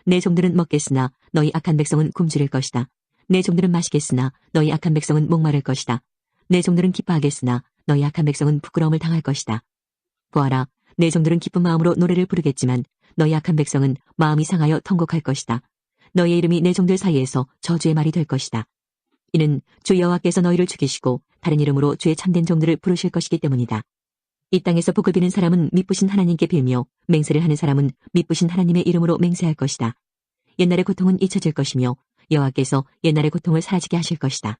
내 종들은 먹겠으나 너희 악한 백성은 굶주릴 것이다. 내 종들은 마시겠으나 너희 악한 백성은 목마를 것이다. 내 종들은 기뻐하겠으나 너희 악한 백성은 부끄러움을 당할 것이다. 보아라, 내 종들은 기쁜 마음으로 노래를 부르겠지만 너희 악한 백성은 마음이 상하여 통곡할 것이다. 너희의 이름이 내 종들 사이에서 저주의 말이 될 것이다. 이는 주 여호와께서 너희를 죽이시고 다른 이름으로 주의 참된 종들을 부르실 것이기 때문이다. 이 땅에서 복을 비는 사람은 미쁘신 하나님께 빌며 맹세를 하는 사람은 미쁘신 하나님의 이름으로 맹세할 것이다. 옛날의 고통은 잊혀질 것이며 여호와께서 옛날의 고통을 사라지게 하실 것이다.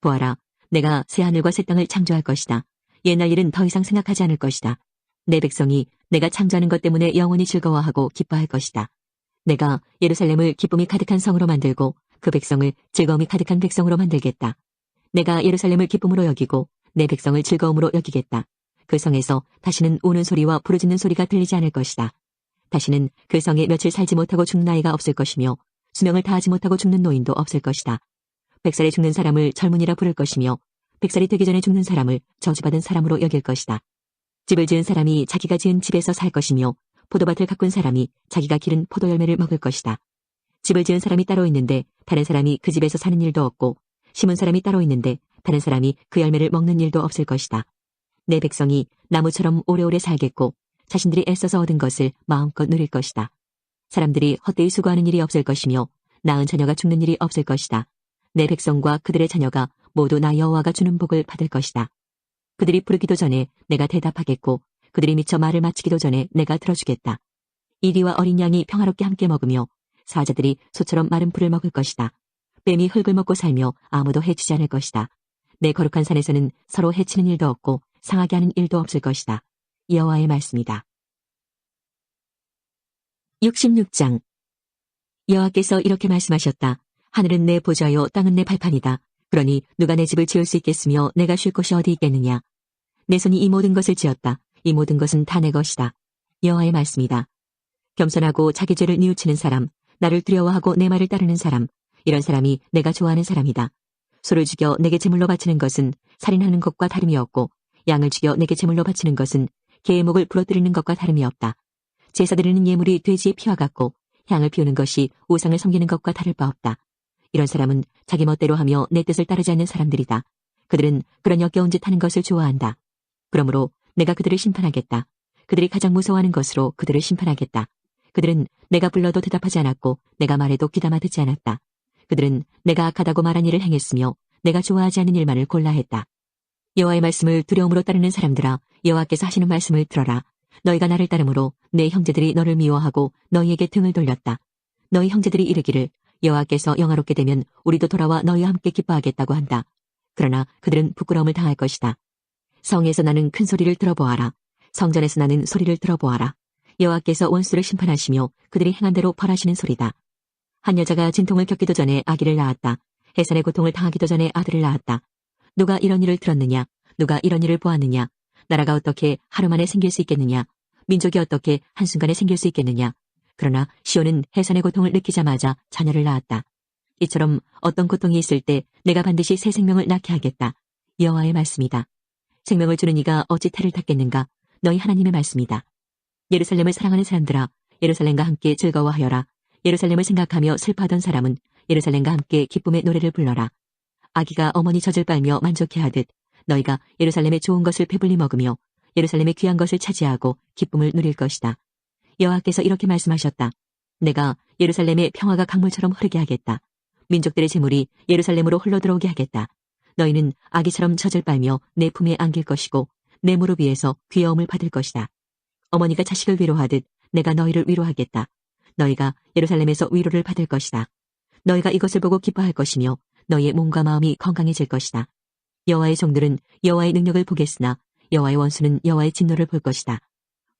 보아라, 내가 새 하늘과 새 땅을 창조할 것이다. 옛날 일은 더 이상 생각하지 않을 것이다. 내 백성이 내가 창조하는 것 때문에 영원히 즐거워하고 기뻐할 것이다. 내가 예루살렘을 기쁨이 가득한 성으로 만들고 그 백성을 즐거움이 가득한 백성으로 만들겠다. 내가 예루살렘을 기쁨으로 여기고 내 백성을 즐거움으로 여기겠다. 그 성에서 다시는 우는 소리와 부르짖는 소리가 들리지 않을 것이다. 다시는 그 성에 며칠 살지 못하고 죽는 아이가 없을 것이며 수명을 다하지 못하고 죽는 노인도 없을 것이다. 100살에 죽는 사람을 젊은이라 부를 것이며 100살이 되기 전에 죽는 사람을 저주받은 사람으로 여길 것이다. 집을 지은 사람이 자기가 지은 집에서 살 것이며 포도밭을 가꾼 사람이 자기가 기른 포도 열매를 먹을 것이다. 집을 지은 사람이 따로 있는데 다른 사람이 그 집에서 사는 일도 없고 심은 사람이 따로 있는데 다른 사람이 그 열매를 먹는 일도 없을 것이다. 내 백성이 나무처럼 오래오래 살겠고 자신들이 애써서 얻은 것을 마음껏 누릴 것이다. 사람들이 헛되이 수고하는 일이 없을 것이며 낳은 자녀가 죽는 일이 없을 것이다. 내 백성과 그들의 자녀가 모두 나 여호와가 주는 복을 받을 것이다. 그들이 부르기도 전에 내가 대답하겠고 그들이 미처 말을 마치기도 전에 내가 들어주겠다. 이리와 어린 양이 평화롭게 함께 먹으며 사자들이 소처럼 마른 풀을 먹을 것이다. 뱀이 흙을 먹고 살며 아무도 해치지 않을 것이다. 내 거룩한 산에서는 서로 해치는 일도 없고 상하게 하는 일도 없을 것이다. 여호와의 말씀이다. 66장. 여호와께서 이렇게 말씀하셨다. 하늘은 내 보좌요 땅은 내 발판이다. 그러니 누가 내 집을 지을 수 있겠으며 내가 쉴 곳이 어디 있겠느냐. 내 손이 이 모든 것을 지었다. 이 모든 것은 다 내 것이다. 여호와의 말씀이다. 겸손하고 자기 죄를 뉘우치는 사람, 나를 두려워하고 내 말을 따르는 사람, 이런 사람이 내가 좋아하는 사람이다. 소를 죽여 내게 제물로 바치는 것은 살인하는 것과 다름이 없고 양을 죽여 내게 제물로 바치는 것은 개의 목을 부러뜨리는 것과 다름이 없다. 제사 드리는 예물이 돼지의 피와 같고 향을 피우는 것이 우상을 섬기는 것과 다를 바 없다. 이런 사람은 자기 멋대로 하며 내 뜻을 따르지 않는 사람들이다. 그들은 그런 역겨운 짓 하는 것을 좋아한다. 그러므로 내가 그들을 심판하겠다. 그들이 가장 무서워하는 것으로 그들을 심판하겠다. 그들은 내가 불러도 대답하지 않았고 내가 말해도 귀담아 듣지 않았다. 그들은 내가 악하다고 말한 일을 행했으며 내가 좋아하지 않는 일만을 골라 했다. 여호와의 말씀을 두려움으로 따르는 사람들아, 여호와께서 하시는 말씀을 들어라. 너희가 나를 따름으로 내 형제들이 너를 미워하고 너희에게 등을 돌렸다. 너희 형제들이 이르기를 여호와께서 영화롭게 되면 우리도 돌아와 너희와 함께 기뻐하겠다고 한다. 그러나 그들은 부끄러움을 당할 것이다. 성에서 나는 큰 소리를 들어보아라. 성전에서 나는 소리를 들어보아라. 여호와께서 원수를 심판하시며 그들이 행한 대로 벌하시는 소리다. 한 여자가 진통을 겪기도 전에 아기를 낳았다. 해산의 고통을 당하기도 전에 아들을 낳았다. 누가 이런 일을 들었느냐? 누가 이런 일을 보았느냐? 나라가 어떻게 하루 만에 생길 수 있겠느냐? 민족이 어떻게 한순간에 생길 수 있겠느냐? 그러나 시온은 해산의 고통을 느끼자마자 자녀를 낳았다. 이처럼 어떤 고통이 있을 때 내가 반드시 새 생명을 낳게 하겠다. 여호와의 말씀이다. 생명을 주는 이가 어찌 태를 탔겠는가? 너희 하나님의 말씀이다. 예루살렘을 사랑하는 사람들아, 예루살렘과 함께 즐거워하여라. 예루살렘을 생각하며 슬퍼하던 사람은 예루살렘과 함께 기쁨의 노래를 불러라. 아기가 어머니 젖을 빨며 만족해하듯 너희가 예루살렘의 좋은 것을 배불리 먹으며 예루살렘의 귀한 것을 차지하고 기쁨을 누릴 것이다. 여호와께서 이렇게 말씀하셨다. 내가 예루살렘의 평화가 강물처럼 흐르게 하겠다. 민족들의 재물이 예루살렘으로 흘러들어오게 하겠다. 너희는 아기처럼 젖을 빨며 내 품에 안길 것이고 내 무릎 위에서 귀여움을 받을 것이다. 어머니가 자식을 위로하듯 내가 너희를 위로하겠다. 너희가 예루살렘에서 위로를 받을 것이다. 너희가 이것을 보고 기뻐할 것이며 너희의 몸과 마음이 건강해질 것이다. 여호와의 종들은 여호와의 능력을 보겠으나 여호와의 원수는 여호와의 진노를 볼 것이다.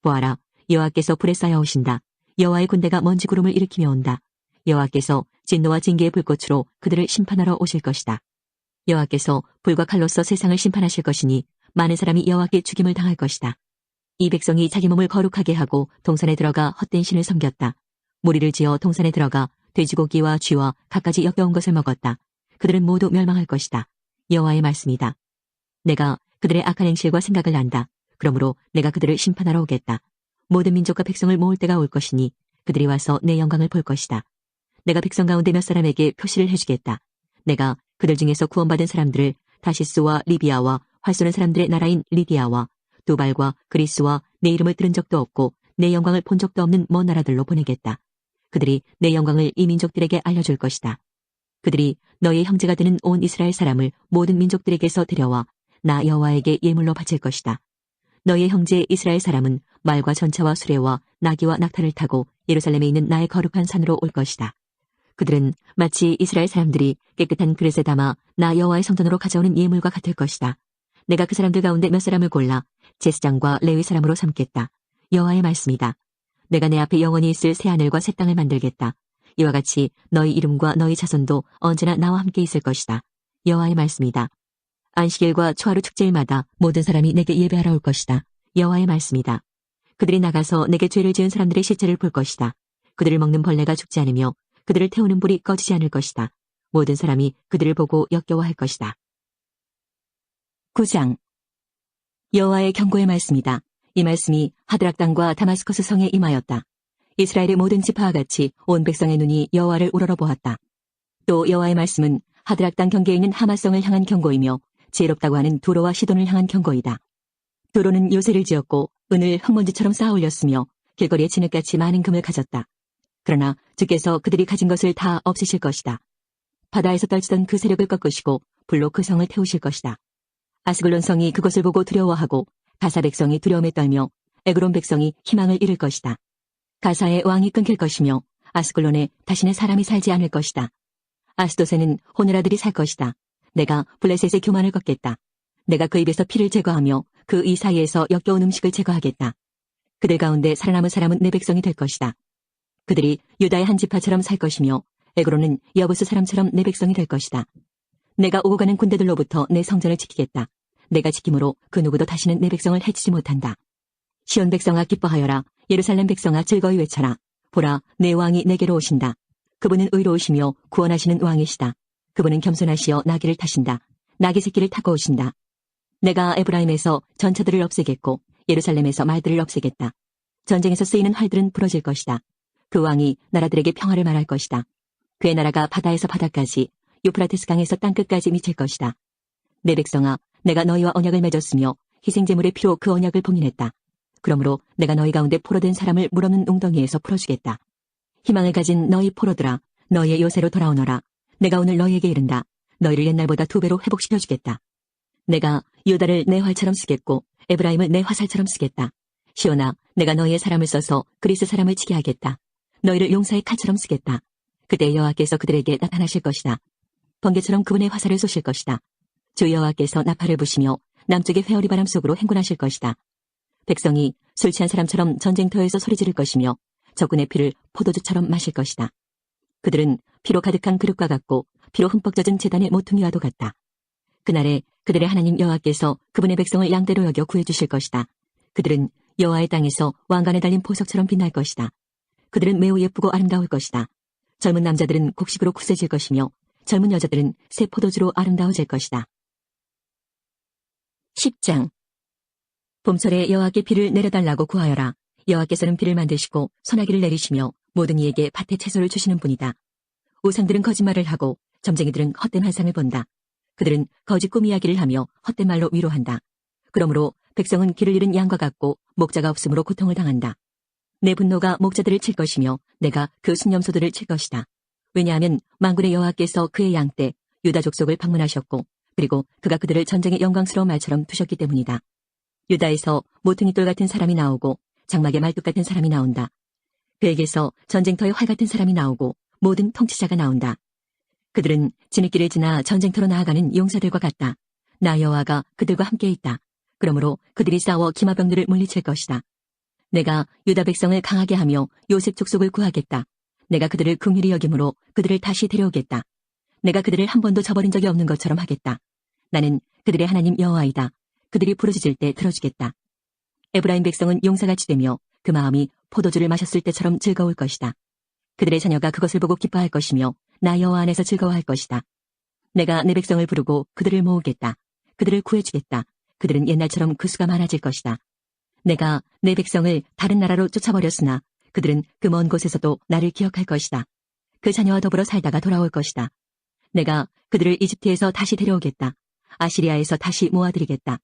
보아라, 여호와께서 불에 쌓여 오신다. 여호와의 군대가 먼지 구름을 일으키며 온다. 여호와께서 진노와 징계의 불꽃으로 그들을 심판하러 오실 것이다. 여호와께서 불과 칼로서 세상을 심판하실 것이니 많은 사람이 여호와께 죽임을 당할 것이다. 이 백성이 자기 몸을 거룩하게 하고 동산에 들어가 헛된 신을 섬겼다. 무리를 지어 동산에 들어가 돼지고기와 쥐와 갖가지 역겨운 것을 먹었다. 그들은 모두 멸망할 것이다. 여호와의 말씀이다. 내가 그들의 악한 행실과 생각을 안다. 그러므로 내가 그들을 심판하러 오겠다. 모든 민족과 백성을 모을 때가 올 것이니 그들이 와서 내 영광을 볼 것이다. 내가 백성 가운데 몇 사람에게 표시를 해주겠다. 내가 그들 중에서 구원받은 사람들을 다시스와 리비아와 활 쏘는 사람들의 나라인 리디아와 두발과 그리스와 내 이름을 들은 적도 없고 내 영광을 본 적도 없는 먼 나라들로 보내겠다. 그들이 내 영광을 이 민족들에게 알려줄 것이다. 그들이 너의 형제가 되는 온 이스라엘 사람을 모든 민족들에게서 데려와 나 여호와에게 예물로 바칠 것이다. 너의 형제 이스라엘 사람은 말과 전차와 수레와 나귀와 낙타를 타고 예루살렘에 있는 나의 거룩한 산으로 올 것이다. 그들은 마치 이스라엘 사람들이 깨끗한 그릇에 담아 나 여호와의 성전으로 가져오는 예물과 같을 것이다. 내가 그 사람들 가운데 몇 사람을 골라 제사장과 레위 사람으로 삼겠다. 여호와의 말씀이다. 내가 내 앞에 영원히 있을 새 하늘과 새 땅을 만들겠다. 이와 같이 너희 이름과 너희 자손도 언제나 나와 함께 있을 것이다. 여호와의 말씀이다. 안식일과 초하루 축제일마다 모든 사람이 내게 예배하러 올 것이다. 여호와의 말씀이다. 그들이 나가서 내게 죄를 지은 사람들의 시체를 볼 것이다. 그들을 먹는 벌레가 죽지 않으며 그들을 태우는 불이 꺼지지 않을 것이다. 모든 사람이 그들을 보고 역겨워할 것이다. 9장 여호와의 경고의 말씀이다. 이 말씀이 하드락 땅과 다마스커스 성에 임하였다. 이스라엘의 모든 지파와 같이 온 백성의 눈이 여호와를 우러러보았다. 또 여호와의 말씀은 하드락 땅 경계에 있는 하마성을 향한 경고이며 지혜롭다고 하는 두로와 시돈을 향한 경고이다. 두로는 요새를 지었고 은을 흙먼지처럼 쌓아 올렸으며 길거리에 진흙같이 많은 금을 가졌다. 그러나 주께서 그들이 가진 것을 다 없애실 것이다. 바다에서 떨치던 그 세력을 꺾으시고 불로 그 성을 태우실 것이다. 아스글론 성이 그것을 보고 두려워하고 가사 백성이 두려움에 떨며 에그론 백성이 희망을 잃을 것이다. 가사의 왕이 끊길 것이며 아스글론에 다시는 사람이 살지 않을 것이다. 아스도세는 호느라들이 살 것이다. 내가 블레셋의 교만을 꺾겠다. 내가 그 입에서 피를 제거하며 그 이 사이에서 역겨운 음식을 제거하겠다. 그들 가운데 살아남은 사람은 내 백성이 될 것이다. 그들이 유다의 한 지파처럼 살 것이며 에그론은 여부스 사람처럼 내 백성이 될 것이다. 내가 오고 가는 군대들로부터 내 성전을 지키겠다. 내가 지킴으로 그 누구도 다시는 내 백성을 해치지 못한다. 시온 백성아 기뻐하여라. 예루살렘 백성아 즐거이 외쳐라. 보라, 내 왕이 내게로 오신다. 그분은 의로우시며 구원하시는 왕이시다. 그분은 겸손하시어 나귀를 타신다. 나귀 새끼를 타고 오신다. 내가 에브라임에서 전차들을 없애겠고 예루살렘에서 말들을 없애겠다. 전쟁에서 쓰이는 활들은 부러질 것이다. 그 왕이 나라들에게 평화를 말할 것이다. 그의 나라가 바다에서 바다까지 유프라테스 강에서 땅끝까지 미칠 것이다. 내 백성아, 내가 너희와 언약을 맺었으며 희생제물의 피로 그 언약을 봉인했다. 그러므로 내가 너희 가운데 포로된 사람을 물없는 웅덩이에서 풀어주겠다. 희망을 가진 너희 포로들아, 너희의 요새로 돌아오너라. 내가 오늘 너희에게 이른다. 너희를 옛날보다 2배로 회복시켜주겠다. 내가 유다를 내 활처럼 쓰겠고 에브라임을 내 화살처럼 쓰겠다. 시온아, 내가 너희의 사람을 써서 그리스 사람을 치게 하겠다. 너희를 용사의 칼처럼 쓰겠다. 그때 여호와께서 그들에게 나타나실 것이다. 번개처럼 그분의 화살을 쏘실 것이다. 주 여호와께서 나팔을 부시며 남쪽의 회오리 바람 속으로 행군하실 것이다. 백성이 술 취한 사람처럼 전쟁터에서 소리 지를 것이며 적군의 피를 포도주처럼 마실 것이다. 그들은 피로 가득한 그릇과 같고 피로 흠뻑 젖은 제단의 모퉁이와도 같다. 그날에 그들의 하나님 여호와께서 그분의 백성을 양대로 여겨 구해주실 것이다. 그들은 여호와의 땅에서 왕관에 달린 보석처럼 빛날 것이다. 그들은 매우 예쁘고 아름다울 것이다. 젊은 남자들은 곡식으로 굳세질 것이며 젊은 여자들은 새 포도주로 아름다워질 것이다. 10장 봄철에 여호와께 비를 내려달라고 구하여라. 여호와께서는 비를 만드시고 소나기를 내리시며 모든 이에게 밭에 채소를 주시는 분이다. 우상들은 거짓말을 하고 점쟁이들은 헛된 환상을 본다. 그들은 거짓 꿈 이야기를 하며 헛된 말로 위로한다. 그러므로 백성은 길을 잃은 양과 같고 목자가 없으므로 고통을 당한다. 내 분노가 목자들을 칠 것이며 내가 그 순념소들을 칠 것이다. 왜냐하면 만군의 여호와께서 그의 양 때 유다 족속을 방문하셨고 그리고 그가 그들을 전쟁의 영광스러운 말처럼 두셨기 때문이다. 유다에서 모퉁이돌 같은 사람이 나오고 장막의 말뚝 같은 사람이 나온다. 그에게서 전쟁터의 활 같은 사람이 나오고 모든 통치자가 나온다. 그들은 진흙길을 지나 전쟁터로 나아가는 용사들과 같다. 나 여호와가 그들과 함께 있다. 그러므로 그들이 싸워 기마병들을 물리칠 것이다. 내가 유다 백성을 강하게 하며 요셉 족속을 구하겠다. 내가 그들을 긍휼히 여김으로 그들을 다시 데려오겠다. 내가 그들을 한 번도 저버린 적이 없는 것처럼 하겠다. 나는 그들의 하나님 여호와이다. 그들이 부르짖을 때 들어주겠다. 에브라임 백성은 용사같이 되며 그 마음이 포도주를 마셨을 때처럼 즐거울 것이다. 그들의 자녀가 그것을 보고 기뻐할 것이며 나 여호와 안에서 즐거워할 것이다. 내가 내 백성을 부르고 그들을 모으겠다. 그들을 구해주겠다. 그들은 옛날처럼 그 수가 많아질 것이다. 내가 내 백성을 다른 나라로 쫓아버렸으나 그들은 그 먼 곳에서도 나를 기억할 것이다. 그 자녀와 더불어 살다가 돌아올 것이다. 내가 그들을 이집트에서 다시 데려오겠다. 아시리아에서 다시 모아들이겠다.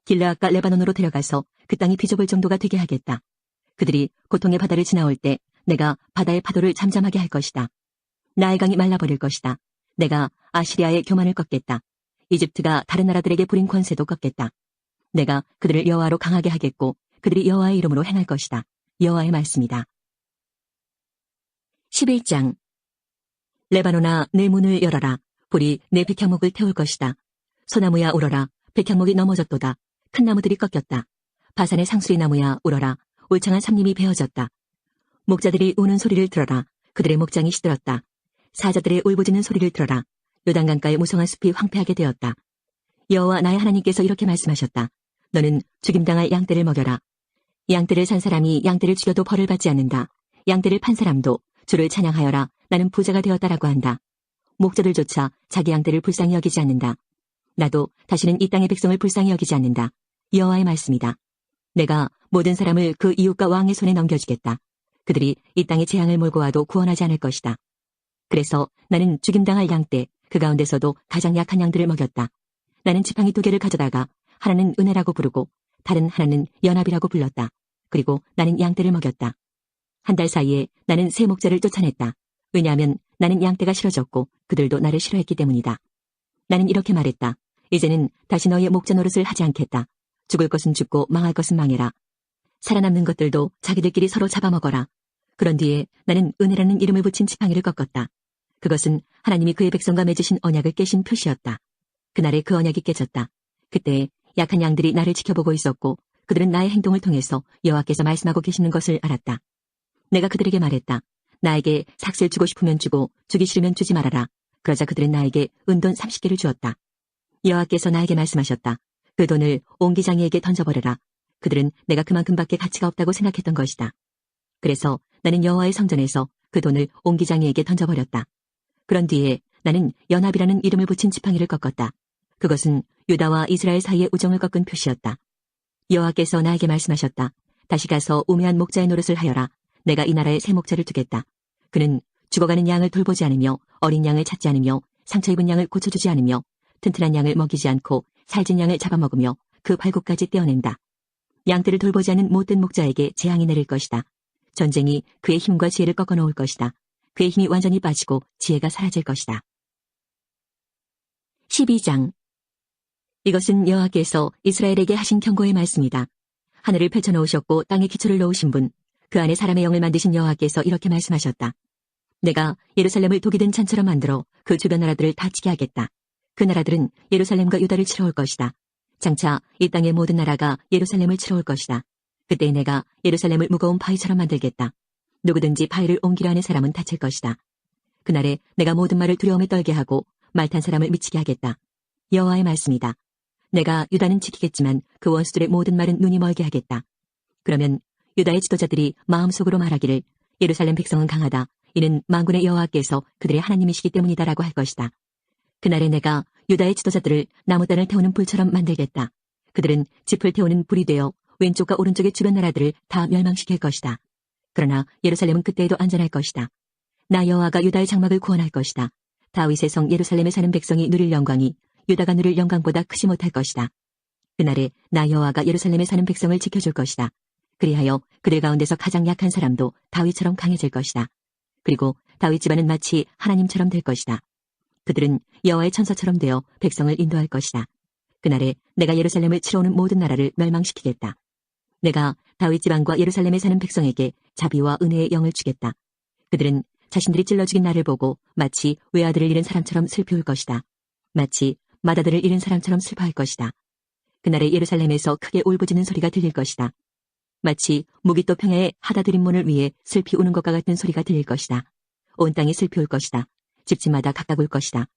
길르앗과 레바논으로 데려가서 그 땅이 비좁을 정도가 되게 하겠다. 그들이 고통의 바다를 지나올 때 내가 바다의 파도를 잠잠하게 할 것이다. 나일강이 말라버릴 것이다. 내가 아시리아의 교만을 꺾겠다. 이집트가 다른 나라들에게 부린 권세도 꺾겠다. 내가 그들을 여호와로 강하게 하겠고 그들이 여호와의 이름으로 행할 것이다. 여호와의 말씀이다. 11장. 레바논아, 내 문을 열어라. 불이 내 백향목을 태울 것이다. 소나무야 울어라. 백향목이 넘어졌도다. 큰 나무들이 꺾였다. 바산의 상수리 나무야 울어라. 울창한 삼림이 베어졌다. 목자들이 우는 소리를 들어라. 그들의 목장이 시들었다. 사자들의 울부짖는 소리를 들어라. 요단강가의 무성한 숲이 황폐하게 되었다. 여호와 나의 하나님께서 이렇게 말씀하셨다. 너는 죽임당할 양떼를 먹여라. 양떼를 산 사람이 양떼를 죽여도 벌을 받지 않는다. 양떼를 판 사람도 주를 찬양하여라. 나는 부자가 되었다라고 한다. 목자들조차 자기 양떼를 불쌍히 여기지 않는다. 나도 다시는 이 땅의 백성을 불쌍히 여기지 않는다. 여호와의 말씀이다. 내가 모든 사람을 그 이웃과 왕의 손에 넘겨주겠다. 그들이 이 땅의 재앙을 몰고 와도 구원하지 않을 것이다. 그래서 나는 죽임당할 양떼, 그 가운데서도 가장 약한 양들을 먹였다. 나는 지팡이 2개를 가져다가 하나는 은혜라고 부르고 다른 하나는 연합이라고 불렀다. 그리고 나는 양떼를 먹였다. 한 달 사이에 나는 새 목자를 쫓아냈다. 왜냐하면 나는 양떼가 싫어졌고 그들도 나를 싫어했기 때문이다. 나는 이렇게 말했다. 이제는 다시 너의 목자 노릇을 하지 않겠다. 죽을 것은 죽고 망할 것은 망해라. 살아남는 것들도 자기들끼리 서로 잡아먹어라. 그런 뒤에 나는 은혜라는 이름을 붙인 지팡이를 꺾었다. 그것은 하나님이 그의 백성과 맺으신 언약을 깨신 표시였다. 그날에 그 언약이 깨졌다. 그때 약한 양들이 나를 지켜보고 있었고 그들은 나의 행동을 통해서 여호와께서 말씀하고 계시는 것을 알았다. 내가 그들에게 말했다. 나에게 삭슬 주고 싶으면 주고 주기 싫으면 주지 말아라. 그러자 그들은 나에게 은돈 30개를 주었다. 여호와께서 나에게 말씀하셨다. 그 돈을 옹기장이에게 던져버려라. 그들은 내가 그만큼밖에 가치가 없다고 생각했던 것이다. 그래서 나는 여호와의 성전에서 그 돈을 옹기장이에게 던져버렸다. 그런 뒤에 나는 연합이라는 이름을 붙인 지팡이를 꺾었다. 그것은 유다와 이스라엘 사이의 우정을 꺾은 표시였다. 여호와께서 나에게 말씀하셨다. 다시 가서 우매한 목자의 노릇을 하여라. 내가 이 나라에 새 목자를 두겠다. 그는 죽어가는 양을 돌보지 않으며 어린 양을 찾지 않으며 상처 입은 양을 고쳐주지 않으며 튼튼한 양을 먹이지 않고 살찐 양을 잡아먹으며 그 발굽까지 떼어낸다. 양떼를 돌보지 않은 못된 목자에게 재앙이 내릴 것이다. 전쟁이 그의 힘과 지혜를 꺾어놓을 것이다. 그의 힘이 완전히 빠지고 지혜가 사라질 것이다. 12장. 이것은 여호와께서 이스라엘에게 하신 경고의 말씀이다. 하늘을 펼쳐놓으셨고 땅에 기초를 놓으신 분, 그 안에 사람의 영을 만드신 여호와께서 이렇게 말씀하셨다. 내가 예루살렘을 독이 된 잔처럼 만들어 그 주변 나라들을 다치게 하겠다. 그 나라들은 예루살렘과 유다를 치러올 것이다. 장차 이 땅의 모든 나라가 예루살렘을 치러올 것이다. 그때 내가 예루살렘을 무거운 바위처럼 만들겠다. 누구든지 바위를 옮기려 하는 사람은 다칠 것이다. 그날에 내가 모든 말을 두려움에 떨게 하고 말 탄 사람을 미치게 하겠다. 여호와의 말씀이다. 내가 유다는 지키겠지만 그 원수들의 모든 말은 눈이 멀게 하겠다. 그러면 유다의 지도자들이 마음속으로 말하기를 예루살렘 백성은 강하다. 이는 만군의 여호와께서 그들의 하나님이시기 때문이다라고 할 것이다. 그날에 내가 유다의 지도자들을 나무단을 태우는 불처럼 만들겠다. 그들은 짚을 태우는 불이 되어 왼쪽과 오른쪽의 주변 나라들을 다 멸망시킬 것이다. 그러나 예루살렘은 그때에도 안전할 것이다. 나 여호와가 유다의 장막을 구원할 것이다. 다윗의 성 예루살렘에 사는 백성이 누릴 영광이 유다가 누릴 영광보다 크지 못할 것이다. 그날에 나 여호와가 예루살렘에 사는 백성을 지켜줄 것이다. 그리하여 그들 가운데서 가장 약한 사람도 다윗처럼 강해질 것이다. 그리고 다윗 집안은 마치 하나님처럼 될 것이다. 그들은 여호와의 천사처럼 되어 백성을 인도할 것이다. 그날에 내가 예루살렘을 치러오는 모든 나라를 멸망시키겠다. 내가 다윗 집안과 예루살렘에 사는 백성에게 자비와 은혜의 영을 주겠다. 그들은 자신들이 찔러 죽인 나를 보고 마치 외아들을 잃은 사람처럼 슬피 울 것이다. 마치 맏아들을 잃은 사람처럼 슬퍼할 것이다. 그날에 예루살렘에서 크게 울부짖는 소리가 들릴 것이다. 마치 무기또 평야의 하다드림몬을 위해 슬피 우는 것과 같은 소리가 들릴 것이다. 온 땅이 슬피 울 것이다. 집집마다 각각 울 것이다.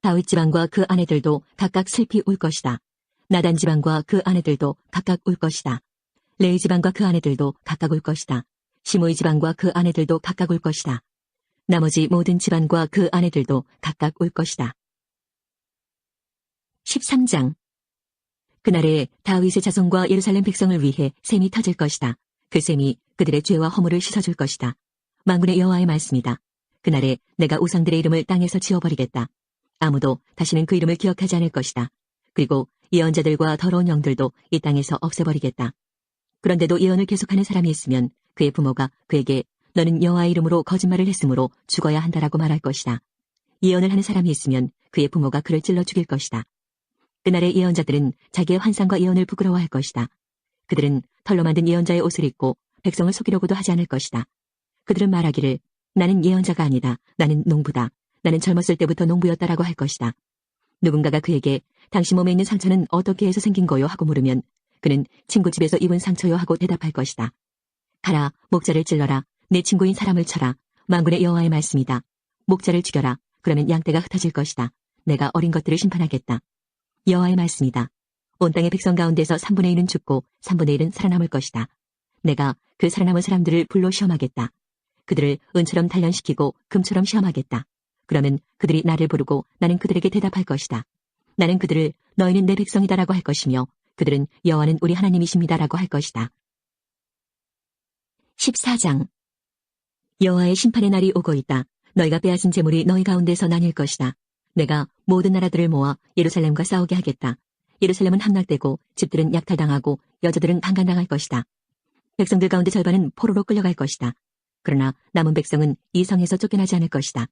다윗 집안과 그 아내들도 각각 슬피 울 것이다. 나단 집안과 그 아내들도 각각 울 것이다. 레위 집안과 그 아내들도 각각 울 것이다. 시므이 집안과 그 아내들도 각각 울 것이다. 나머지 모든 집안과 그 아내들도 각각 울 것이다. 13장. 그날에 다윗의 자손과 예루살렘 백성을 위해 샘이 터질 것이다. 그 샘이 그들의 죄와 허물을 씻어줄 것이다. 만군의 여호와의 말씀이다. 그날에 내가 우상들의 이름을 땅에서 지워버리겠다. 아무도 다시는 그 이름을 기억하지 않을 것이다. 그리고 예언자들과 더러운 영들도 이 땅에서 없애버리겠다. 그런데도 예언을 계속하는 사람이 있으면 그의 부모가 그에게 너는 여호와의 이름으로 거짓말을 했으므로 죽어야 한다라고 말할 것이다. 예언을 하는 사람이 있으면 그의 부모가 그를 찔러 죽일 것이다. 그날의 예언자들은 자기의 환상과 예언을 부끄러워할 것이다. 그들은 털로 만든 예언자의 옷을 입고 백성을 속이려고도 하지 않을 것이다. 그들은 말하기를 나는 예언자가 아니다. 나는 농부다. 나는 젊었을 때부터 농부였다라고 할 것이다. 누군가가 그에게 당신 몸에 있는 상처는 어떻게 해서 생긴 거요? 하고 물으면 그는 친구 집에서 입은 상처요 하고 대답할 것이다. 가라, 목자를 찔러라. 내 친구인 사람을 쳐라. 만군의 여호와의 말씀이다. 목자를 죽여라. 그러면 양떼가 흩어질 것이다. 내가 어린 것들을 심판하겠다. 여호와의 말씀이다. 온 땅의 백성 가운데서 3분의 1은 죽고 3분의 1은 살아남을 것이다. 내가 그 살아남은 사람들을 불로 시험하겠다. 그들을 은처럼 단련시키고 금처럼 시험하겠다. 그러면 그들이 나를 부르고 나는 그들에게 대답할 것이다. 나는 그들을 너희는 내 백성이다라고 할 것이며 그들은 여호와는 우리 하나님이십니다라고 할 것이다. 14장 여호와의 심판의 날이 오고 있다. 너희가 빼앗은 재물이 너희 가운데서 나뉠 것이다. 내가 모든 나라들을 모아 예루살렘과 싸우게 하겠다. 예루살렘은 함락되고 집들은 약탈당하고 여자들은 강간당할 것이다. 백성들 가운데 절반은 포로로 끌려갈 것이다. 그러나 남은 백성은 이 성에서 쫓겨나지 않을 것이다.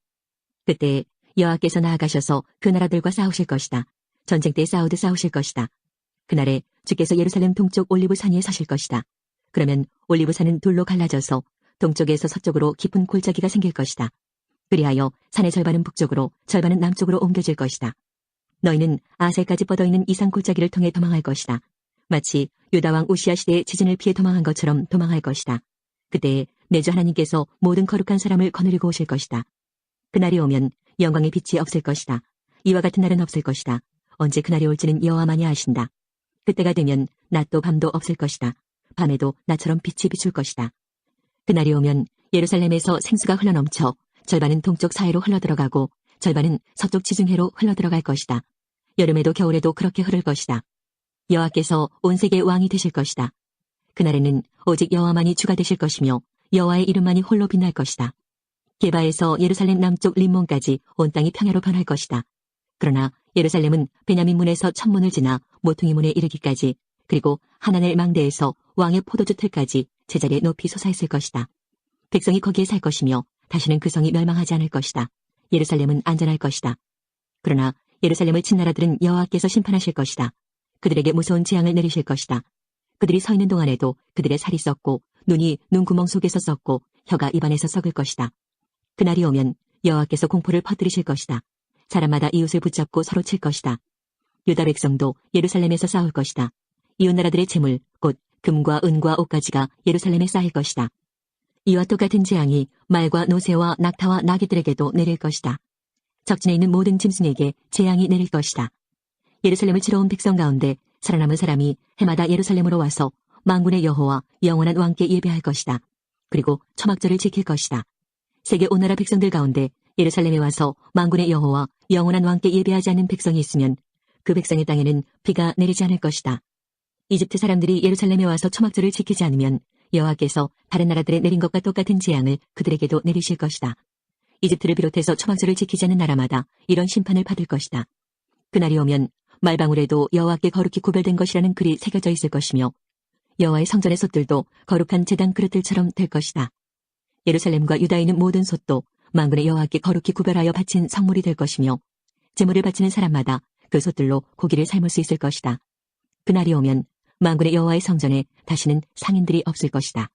그때 여호와께서 나아가셔서 그 나라들과 싸우실 것이다. 전쟁 때 싸우듯 싸우실 것이다. 그날에 주께서 예루살렘 동쪽 올리브산 위에 서실 것이다. 그러면 올리브산은 둘로 갈라져서 동쪽에서 서쪽으로 깊은 골짜기가 생길 것이다. 그리하여 산의 절반은 북쪽으로 절반은 남쪽으로 옮겨질 것이다. 너희는 아셀까지 뻗어있는 이산 골짜기를 통해 도망할 것이다. 마치 유다왕 우시아 시대의 지진을 피해 도망한 것처럼 도망할 것이다. 그때 내 주 하나님께서 모든 거룩한 사람을 거느리고 오실 것이다. 그날이 오면 영광의 빛이 없을 것이다. 이와 같은 날은 없을 것이다. 언제 그날이 올지는 여호와만이 아신다. 그때가 되면 낮도 밤도 없을 것이다. 밤에도 나처럼 빛이 비출 것이다. 그날이 오면 예루살렘에서 생수가 흘러넘쳐 절반은 동쪽 사해로 흘러들어가고 절반은 서쪽 지중해로 흘러들어갈 것이다. 여름에도 겨울에도 그렇게 흐를 것이다. 여호와께서 온 세계의 왕이 되실 것이다. 그날에는 오직 여호와만이 주가 되실 것이며 여호와의 이름만이 홀로 빛날 것이다. 게바에서 예루살렘 남쪽 림몬까지 온 땅이 평야로 변할 것이다. 그러나 예루살렘은 베냐민 문에서 천문을 지나 모퉁이 문에 이르기까지 그리고 하나넬 망대에서 왕의 포도주 틀까지 제자리에 높이 솟아있을 것이다. 백성이 거기에 살 것이며 다시는 그 성이 멸망하지 않을 것이다. 예루살렘은 안전할 것이다. 그러나 예루살렘을 친 나라들은 여호와께서 심판하실 것이다. 그들에게 무서운 재앙을 내리실 것이다. 그들이 서 있는 동안에도 그들의 살이 썩고 눈이 눈구멍 속에서 썩고 혀가 입안에서 썩을 것이다. 그날이 오면 여호와께서 공포를 퍼뜨리실 것이다. 사람마다 이웃을 붙잡고 서로 칠 것이다. 유다 백성도 예루살렘에서 싸울 것이다. 이웃 나라들의 재물, 곧 금과 은과 옷가지가 예루살렘에 쌓일 것이다. 이와 똑같은 재앙이 말과 노새와 낙타와 나귀들에게도 내릴 것이다. 적진에 있는 모든 짐승에게 재앙이 내릴 것이다. 예루살렘을 치러 온 백성 가운데 살아남은 사람이 해마다 예루살렘으로 와서 만군의 여호와 영원한 왕께 예배할 것이다. 그리고 초막절을 지킬 것이다. 세계 온 나라 백성들 가운데 예루살렘에 와서 만군의 여호와 영원한 왕께 예배하지 않는 백성이 있으면 그 백성의 땅에는 비가 내리지 않을 것이다. 이집트 사람들이 예루살렘에 와서 초막절을 지키지 않으면 여호와께서 다른 나라들에 내린 것과 똑같은 재앙을 그들에게도 내리실 것이다. 이집트를 비롯해서 초막절을 지키지 않는 나라마다 이런 심판을 받을 것이다. 그날이 오면 말방울에도 여호와께 거룩히 구별된 것이라는 글이 새겨져 있을 것이며 여호와의 성전의 솥들도 거룩한 제단 그릇들처럼 될 것이다. 예루살렘과 유다에 있는 모든 솥도 만군의 여호와께 거룩히 구별하여 바친 성물이 될 것이며 제물을 바치는 사람마다 그 솥들로 고기를 삶을 수 있을 것이다. 그날이 오면 만군의 여호와의 성전에 다시는 상인들이 없을 것이다.